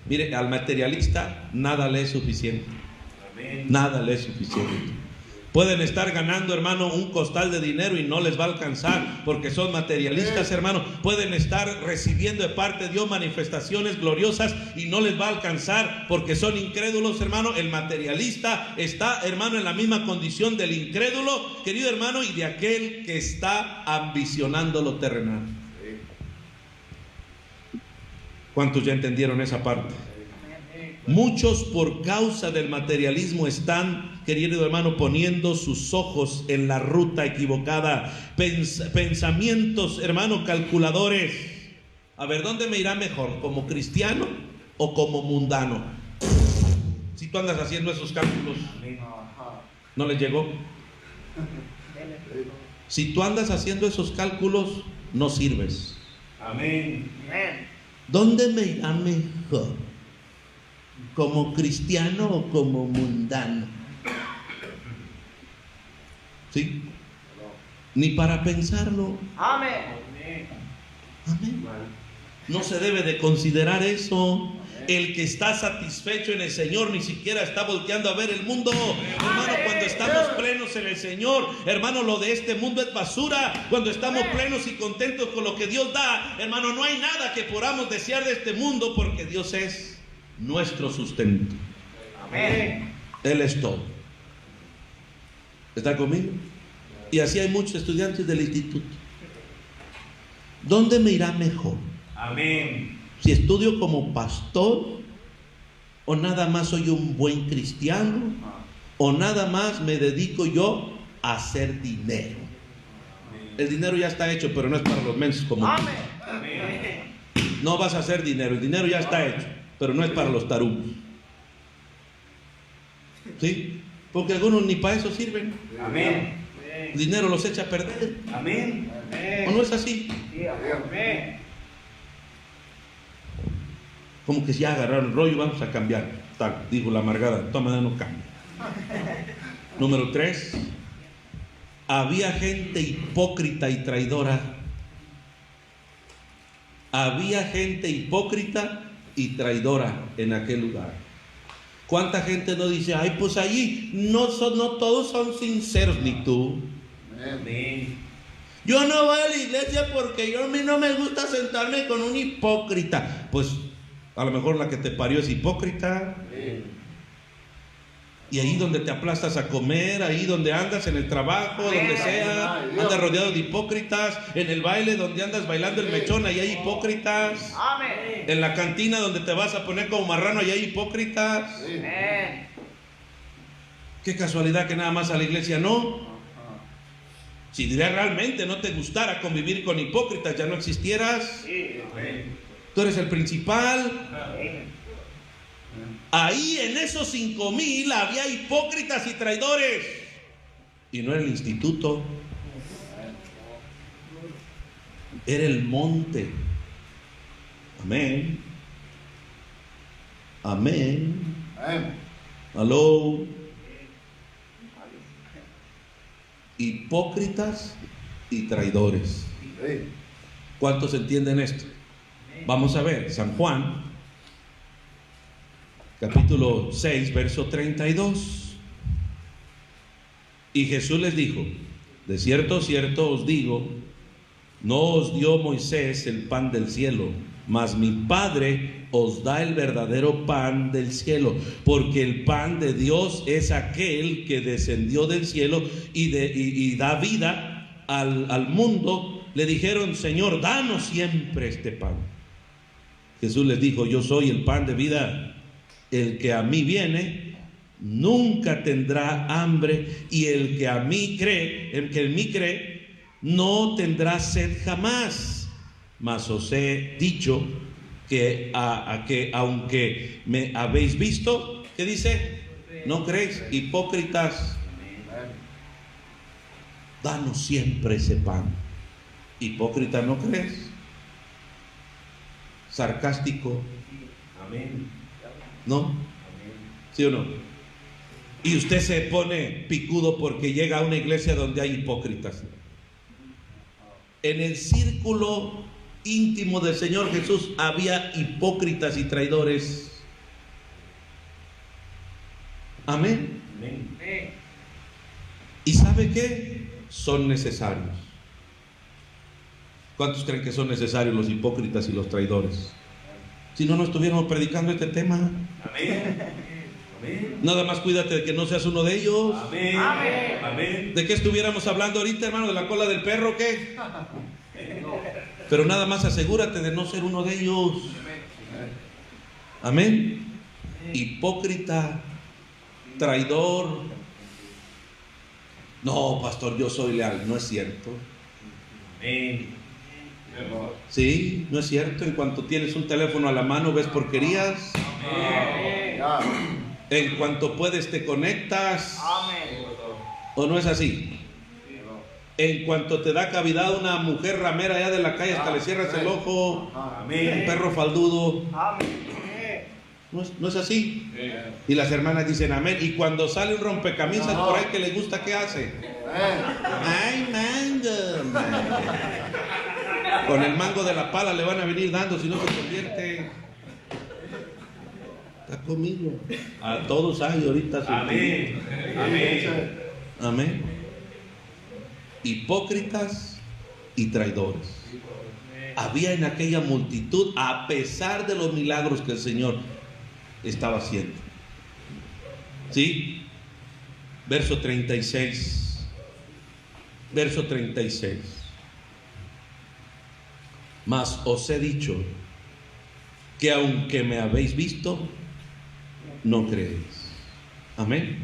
Mire, al materialista nada le es suficiente. Nada le es suficiente. Pueden estar ganando, hermano, un costal de dinero y no les va a alcanzar porque son materialistas, hermano. Pueden estar recibiendo de parte de Dios manifestaciones gloriosas y no les va a alcanzar porque son incrédulos, hermano. El materialista está, hermano, en la misma condición del incrédulo, querido hermano, y de aquel que está ambicionando lo terrenal. ¿Cuántos ya entendieron esa parte? Muchos, por causa del materialismo, están, querido hermano, poniendo sus ojos en la ruta equivocada. Pensamientos, hermano, calculadores. A ver, ¿dónde me irá mejor? ¿Como cristiano o como mundano? Si tú andas haciendo esos cálculos, ¿no les llegó? Si tú andas haciendo esos cálculos, no sirves. Amén. ¿Dónde me irá mejor? ¿Como cristiano o como mundano? ¿Sí? Ni para pensarlo. Amén. Amén. No se debe de considerar eso. El que está satisfecho en el Señor ni siquiera está volteando a ver el mundo. Hermano, cuando estamos plenos en el Señor, hermano, lo de este mundo es basura. Cuando estamos plenos y contentos con lo que Dios da, hermano, no hay nada que podamos desear de este mundo, porque Dios es nuestro sustento. Amén. Él es todo. ¿Está conmigo? Y así hay muchos estudiantes del instituto. ¿Dónde me irá mejor? Amén. Si estudio como pastor, o nada más soy un buen cristiano, o nada más me dedico yo a hacer dinero. El dinero ya está hecho, pero no es para los mensos como tú. Amén. No vas a hacer dinero, el dinero ya está hecho, pero no es para los tarugos. ¿Sí? Porque algunos ni para eso sirven. Amén. El dinero los echa a perder. Amén. ¿O no es así? Amén. Como que ya agarraron el rollo, vamos a cambiar. Tal, dijo la amargada, de todas maneras no cambia. Número 3. Había gente hipócrita y traidora. Había gente hipócrita y traidora en aquel lugar. ¿Cuánta gente no dice: ay, pues allí no todos son sinceros, ni tú? Amén. Yo no voy a la iglesia porque a mí no me gusta sentarme con un hipócrita. Pues a lo mejor la que te parió es hipócrita. Amén. Y ahí donde te aplastas a comer, ahí donde andas en el trabajo, donde sea, andas rodeado de hipócritas. En el baile donde andas bailando el mechón, ahí hay hipócritas. Amén. En la cantina donde te vas a poner como marrano, ahí hay hipócritas. Amén. Qué casualidad que nada más a la iglesia no. Si realmente no te gustara convivir con hipócritas, ya no existieras. Tú eres el principal. Ahí en esos 5,000 había hipócritas y traidores. Y no era el instituto, era el monte. Amén. Amén. Amén. Aló. Hipócritas y traidores. Sí. ¿Cuántos entienden esto? Vamos a ver, San Juan, capítulo 6, verso 32. Y Jesús les dijo: de cierto, cierto os digo, no os dio Moisés el pan del cielo, mas mi Padre os da el verdadero pan del cielo, porque el pan de Dios es aquel que descendió del cielo y da vida al mundo. Le dijeron: Señor, danos siempre este pan. Jesús les dijo: yo soy el pan de vida. El que a mí viene nunca tendrá hambre, y el que en mí cree no tendrá sed jamás. Mas os he dicho que aunque me habéis visto, ¿qué dice? No creéis. Hipócritas, danos siempre ese pan. Hipócrita, ¿no crees? Sarcástico, Amén. ¿no? ¿Sí o no? Y usted se pone picudo porque llega a una iglesia donde hay hipócritas. En el círculo íntimo del Señor Jesús había hipócritas y traidores. Amén. Amén. ¿Y sabe qué? Son necesarios. ¿Cuántos creen que son necesarios los hipócritas y los traidores? Si no, no estuviéramos predicando este tema. Amén. Amén. Nada más cuídate de que no seas uno de ellos. Amén. Amén. Amén. ¿De qué estuviéramos hablando ahorita, hermano? ¿De la cola del perro o qué? Pero nada más asegúrate de no ser uno de ellos. Amén. Hipócrita, traidor. No, pastor, yo soy leal. No es cierto. Amén. Sí, no es cierto. En cuanto tienes un teléfono a la mano, ves porquerías. Amén. Ya. En cuanto puedes, te conectas. Amén. ¿O no es así? En cuanto te da cavidad una mujer ramera allá de la calle, hasta le cierras el ojo. Un Amén. perro faldudo. Amén. No es así. Y las hermanas dicen amén. Y cuando sale un rompecamisas por ahí que le gusta, ¿qué hace? Ay, mango. Con el mango de la pala le van a venir dando si no se convierte. Está conmigo. A todos hay ahorita. Amén. Amén. Amén. Hipócritas y traidores. Había en aquella multitud, a pesar de los milagros que el Señor estaba haciendo. ¿Sí? Verso 36. Verso 36. Mas os he dicho que aunque me habéis visto, no creéis. Amén.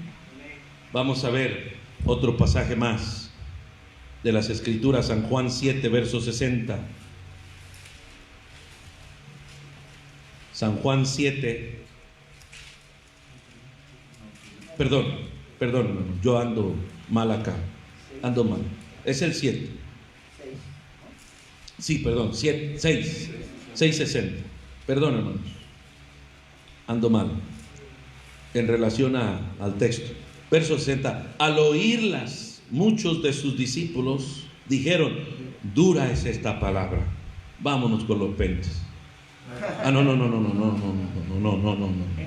Vamos a ver otro pasaje más de las Escrituras, San Juan 7, verso 60. San Juan 7. Perdón, hermano, yo ando mal acá. Ando mal. Es el 7. Sí, perdón, 7, 6:60. Perdón, hermanos. Ando mal en relación al texto. Verso 60. Al oírlas, muchos de sus discípulos dijeron: dura es esta palabra, vámonos con los pentes. No. Es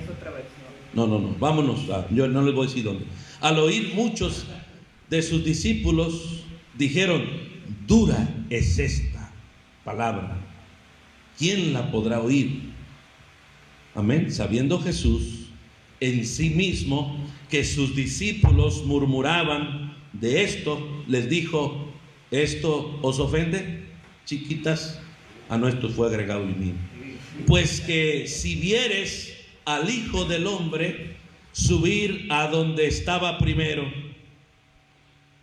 otra versión. No, vámonos. Yo no les voy a decir dónde. Al oír muchos de sus discípulos dijeron: dura es esta palabra, ¿quién la podrá oír? Amén. Sabiendo Jesús en sí mismo que sus discípulos murmuraban de esto, les dijo: ¿esto os ofende, chiquitas? A nuestro fue agregado el mío. Pues que si vieres al Hijo del Hombre subir a donde estaba primero,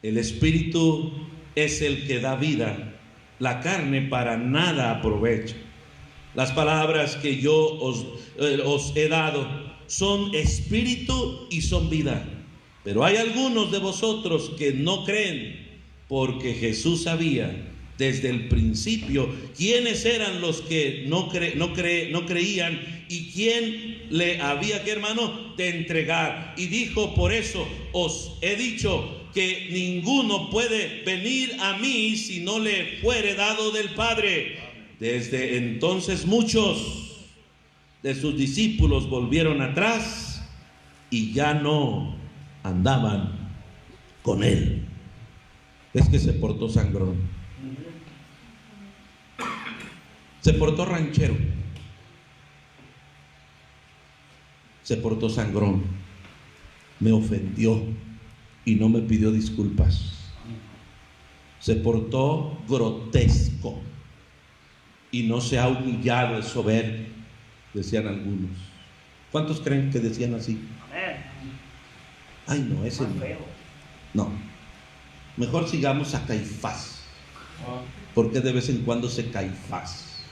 el Espíritu es el que da vida, la carne para nada aprovecha. Las palabras que yo os he dado son espíritu y son vida. Pero hay algunos de vosotros que no creen, porque Jesús sabía desde el principio quiénes eran los que no creían y quién le había que, hermano, de entregar. Y dijo: por eso os he dicho que ninguno puede venir a mí si no le fuere dado del Padre. Desde entonces muchos de sus discípulos volvieron atrás y ya no andaban con él. Es que se portó sangrón, se portó ranchero, se portó sangrón, me ofendió y no me pidió disculpas, se portó grotesco y no se ha humillado, es soberbio, decían algunos. ¿Cuántos creen que decían así? Ay, no, ese no. Mejor sigamos a Caifás, porque de vez en cuando se Caifás.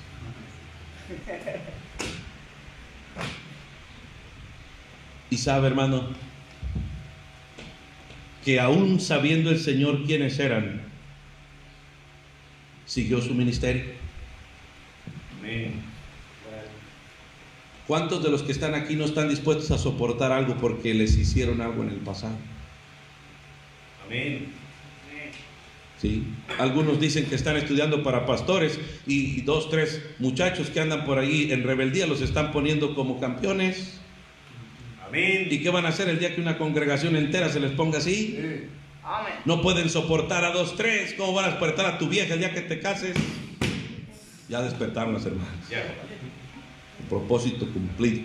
Y sabe, hermano, que aún sabiendo el Señor quiénes eran, siguió su ministerio. Amén. ¿Cuántos de los que están aquí no están dispuestos a soportar algo porque les hicieron algo en el pasado? Amén. ¿Sí? Algunos dicen que están estudiando para pastores y 2, 3 muchachos que andan por ahí en rebeldía los están poniendo como campeones. Amén. ¿Y qué van a hacer el día que una congregación entera se les ponga así? Amén. No pueden soportar a 2, 3. ¿Cómo van a despertar a tu vieja el día que te cases? Ya despertaron las hermanas. Ya. Propósito cumplido.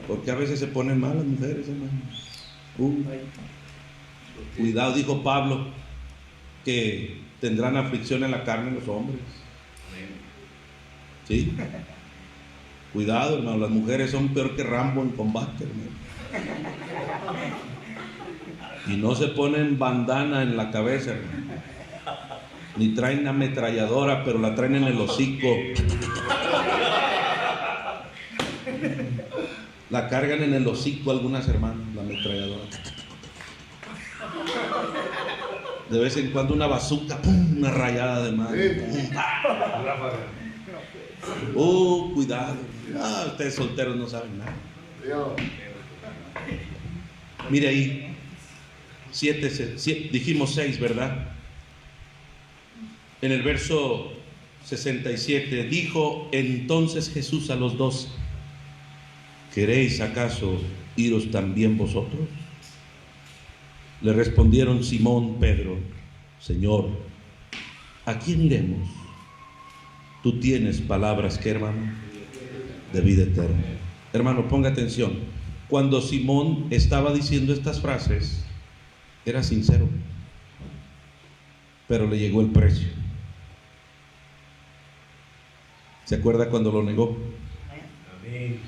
Porque a veces se ponen mal las mujeres, hermanos. Cuidado, dijo Pablo, que tendrán aflicción en la carne los hombres. ¿Sí? Cuidado, hermano, las mujeres son peor que Rambo en combate, hermano. Y no se ponen bandana en la cabeza, hermano. Ni traen ametralladora, pero la traen en el hocico. La cargan en el hocico algunas hermanas, la ametralladora. De vez en cuando una bazuca, ¡pum!, una rayada de madre. Cuidado. Ustedes solteros no saben nada. Mire ahí, 7, dijimos 6, ¿verdad? En el verso 67, dijo entonces Jesús a los 12: ¿queréis acaso iros también vosotros? Le respondieron Simón, Pedro: Señor, ¿a quién iremos? Tú tienes palabras, ¿qué, hermano? De vida eterna. Hermano, ponga atención. Cuando Simón estaba diciendo estas frases, era sincero, pero le llegó el precio. ¿Se acuerda cuando lo negó? Amén.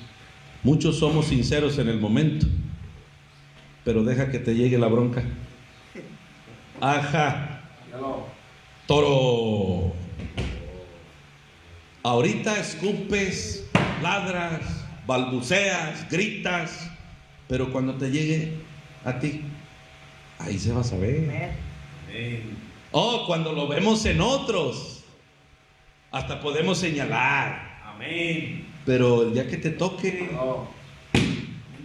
Muchos somos sinceros en el momento, pero deja que te llegue la bronca. Ajá. Toro. Ahorita escupes, ladras, balbuceas, gritas, pero cuando te llegue a ti, ahí se va a saber. Amén. Cuando lo vemos en otros, hasta podemos señalar. Amén. Pero el día que te toque,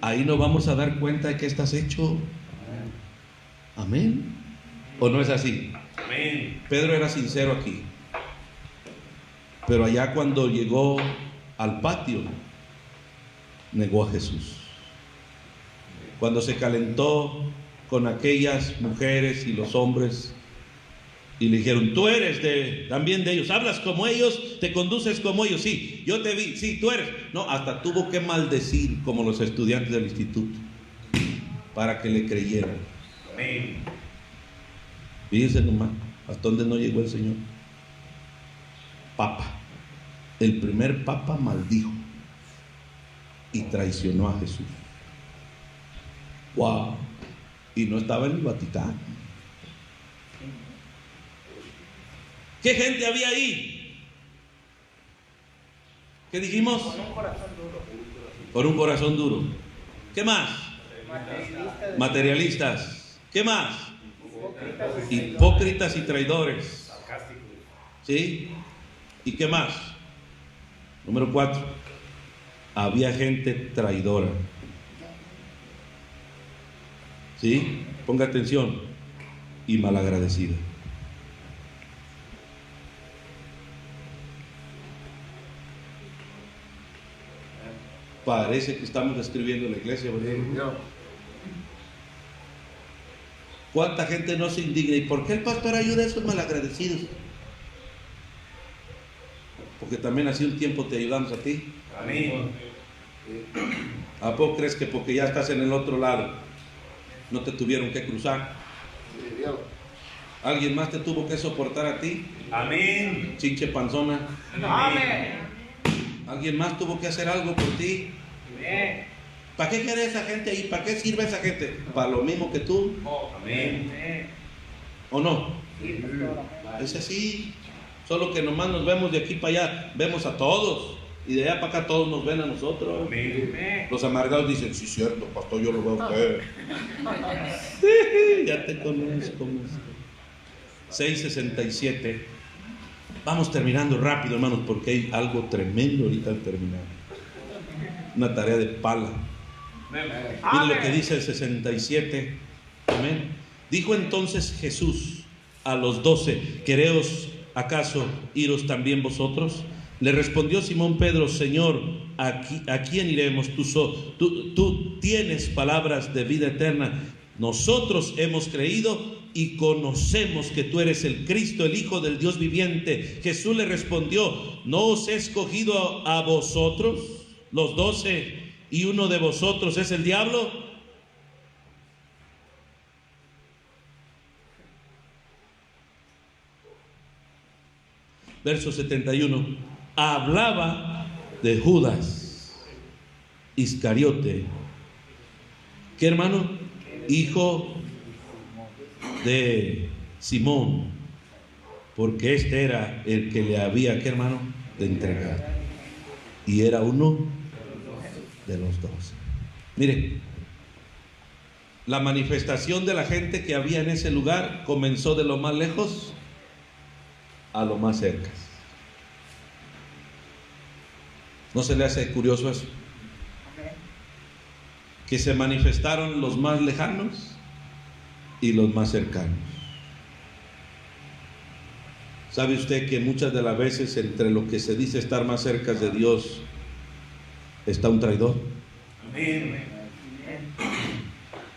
ahí nos vamos a dar cuenta de que estás hecho. Amén. ¿O no es así? Amén. Pedro era sincero aquí, pero allá cuando llegó al patio, negó a Jesús. Cuando se calentó con aquellas mujeres y los hombres y le dijeron: tú eres también de ellos, hablas como ellos, te conduces como ellos. Sí, yo te vi, sí, tú eres. No, hasta tuvo que maldecir como los estudiantes del instituto para que le creyeran. Amén. Fíjense nomás hasta dónde no llegó el Señor. Papa, el primer papa maldijo y traicionó a Jesús. Wow. Y no estaba en el Vaticano. ¿Qué gente había ahí? ¿Qué dijimos? Con un corazón duro. Con un corazón duro. ¿Qué más? Materialista. Materialistas. ¿Qué más? Hipócritas y traidores. Sarcásticos. ¿Sí? ¿Y qué más? Número 4. Había gente traidora. ¿Sí? Ponga atención. Y malagradecida. Parece que estamos describiendo la iglesia, ¿verdad? ¿Cuánta gente no se indigna? ¿Y por qué el pastor ayuda a esos malagradecidos? Porque también hace un tiempo te ayudamos a ti. Amén. ¿A poco crees que porque ya estás en el otro lado no te tuvieron que cruzar? ¿Alguien más te tuvo que soportar a ti? Amén. Chinche panzona. Amén. ¿Alguien más tuvo que hacer algo por ti? Amén. ¿Para qué quiere esa gente ahí? ¿Para qué sirve esa gente? ¿Para lo mismo que tú? Amén. ¿O no? Es así. Solo que nomás nos vemos de aquí para allá. Vemos a todos. Y de allá para acá todos nos ven a nosotros. Amén. Los amargados dicen, sí, cierto, pastor, yo lo veo a usted. Ya te conozco. 6:67. Vamos terminando rápido, hermanos, porque hay algo tremendo ahorita al terminar. Una tarea de pala. Miren lo que dice el 67. Amén. Dijo entonces Jesús a los 12: ¿Queréos acaso iros también vosotros? Le respondió Simón Pedro: Señor, ¿a quién iremos? Tú tienes palabras de vida eterna. Nosotros hemos creído y conocemos que tú eres el Cristo, el Hijo del Dios viviente. Jesús le respondió: ¿no os he escogido a vosotros, los 12, y uno de vosotros es el diablo? Verso 71. Hablaba de Judas Iscariote. ¿Qué, hermano? Hijo de Simón, porque este era el que le había, ¿qué, hermano?, de entregar, y era uno de los 12. Mire, la manifestación de la gente que había en ese lugar comenzó de lo más lejos a lo más cerca. ¿No se le hace curioso eso? Que se manifestaron los más lejanos y los más cercanos. ¿Sabe usted que muchas de las veces entre lo que se dice estar más cerca de Dios está un traidor? Amén.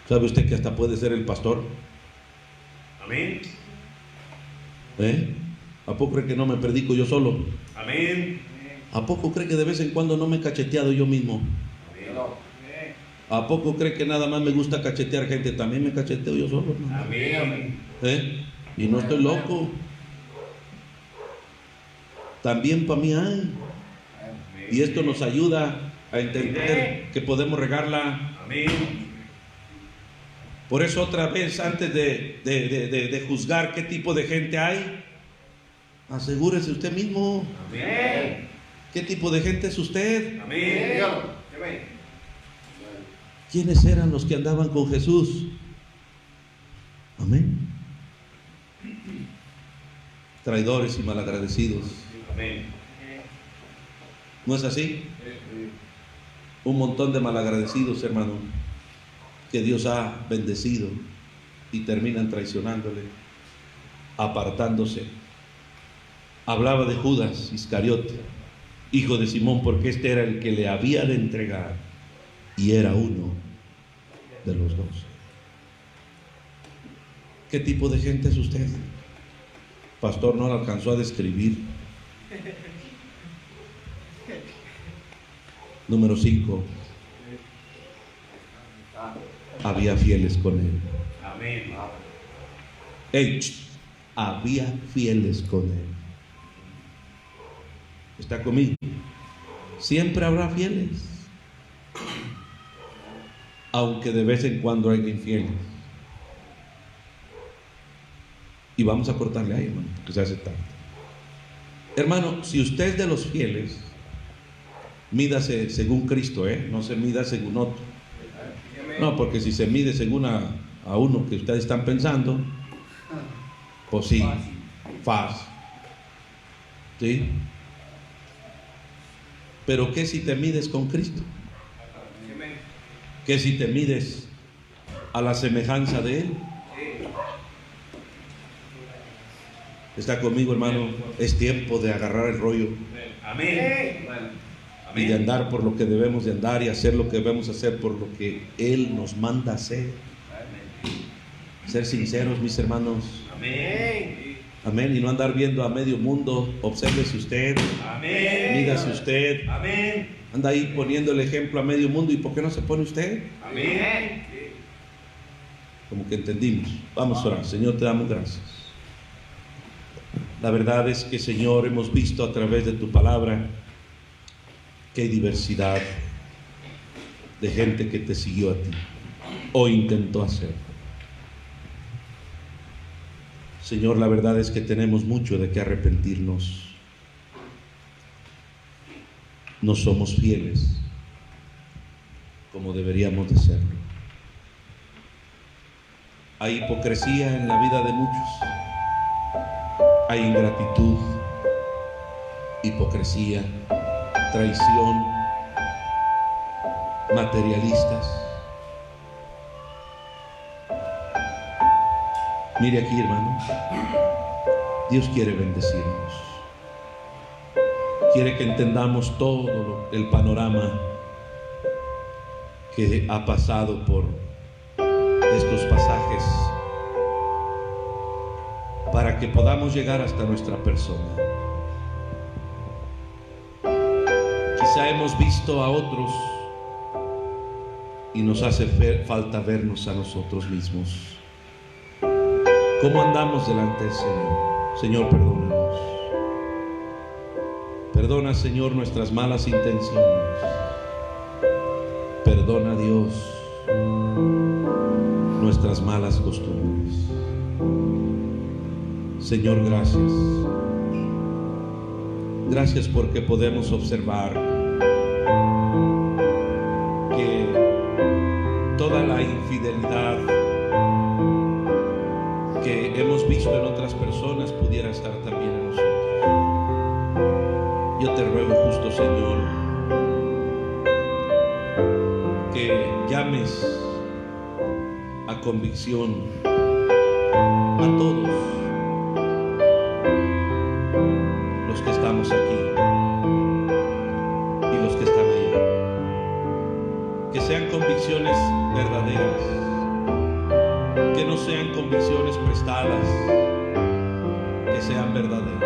¿Sabe usted que hasta puede ser el pastor? Amén. ¿A poco cree que no me predico yo solo? Amén. ¿A poco cree que de vez en cuando no me he cacheteado yo mismo? ¿A poco cree que nada más me gusta cachetear gente? También me cacheteo yo solo, ¿no? Amén. Y no estoy loco. También para mí hay. Y esto nos ayuda a entender que podemos regarla. Amén. Por eso otra vez, antes de juzgar qué tipo de gente hay, asegúrese usted mismo. Amén. ¿Qué tipo de gente es usted? Amén. ¿Quiénes eran los que andaban con Jesús? Amén. Traidores y malagradecidos. Amén. ¿No es así? Un montón de malagradecidos, hermano, que Dios ha bendecido y terminan traicionándole, apartándose. Hablaba de Judas Iscariote, hijo de Simón, porque este era el que le había de entregar y era uno de los 12. ¿Qué tipo de gente es usted? Pastor, no lo alcanzó a describir. Número 5. Había fieles con él. Amén. Había fieles con él. ¿Está conmigo? Siempre habrá fieles, aunque de vez en cuando haya infieles. Y vamos a cortarle ahí, hermano, porque se hace tarde. Hermano, si usted es de los fieles, mídase según Cristo, no se mida según otro. No, porque si se mide según a uno que ustedes están pensando, Pues sí, fácil. ¿Sí? Pero ¿qué si te mides con Cristo? ¿Qué si te mides a la semejanza de Él? ¿Está conmigo, hermano? Es tiempo de agarrar el rollo Amén. y de andar por lo que debemos de andar y hacer lo que debemos hacer por lo que Él nos manda hacer. Ser sinceros, mis hermanos. Amén. Amén. Y no andar viendo a medio mundo. Obsérvese usted. Amén. Mídase usted. Amén. Anda ahí poniendo el ejemplo a medio mundo. ¿Y por qué no se pone usted? Amén. Como que entendimos. Vamos a orar. Señor, te damos gracias. La verdad es que, Señor, hemos visto a través de tu palabra que hay diversidad de gente que te siguió a ti o intentó hacerlo. Señor, la verdad es que tenemos mucho de qué arrepentirnos. No somos fieles como deberíamos de serlo. Hay hipocresía en la vida de muchos. Hay ingratitud, hipocresía, traición, materialistas. Mire aquí, hermano, Dios quiere bendecirnos. Quiere que entendamos todo el panorama que ha pasado por estos pasajes para que podamos llegar hasta nuestra persona. Quizá hemos visto a otros y nos hace falta vernos a nosotros mismos. ¿Cómo andamos delante del Señor? Señor, perdónanos. Perdona, Señor, nuestras malas intenciones. Perdona, Dios, nuestras malas costumbres. Señor, gracias. Gracias porque podemos observar que toda la infidelidad que hemos visto en otras personas pudiera estar también en nosotros. Yo te ruego, justo Señor, que llames a convicción a todos los que estamos aquí y los que están allá. Que sean convicciones verdaderas, que no sean convicciones prestadas, que sean verdaderas.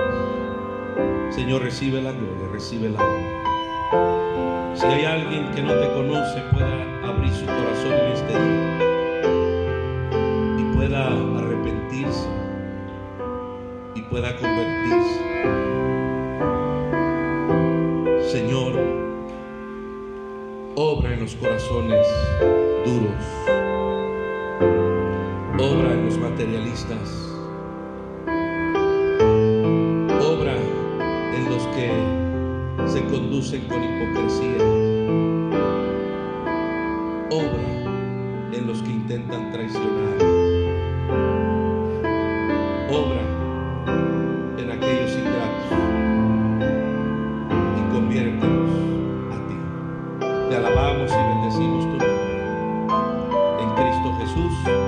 Señor, recibe la gloria, recibe la honra. Si hay alguien que no te conoce, pueda abrir su corazón en este día y pueda arrepentirse y pueda convertirse. Señor, obra en los corazones duros, obra en los materialistas, obra en los que se conducen con hipocresía, obra en los que intentan traicionar, obra en aquellos ingratos y conviértenos a ti. Te alabamos y bendecimos tu nombre. En Cristo Jesús.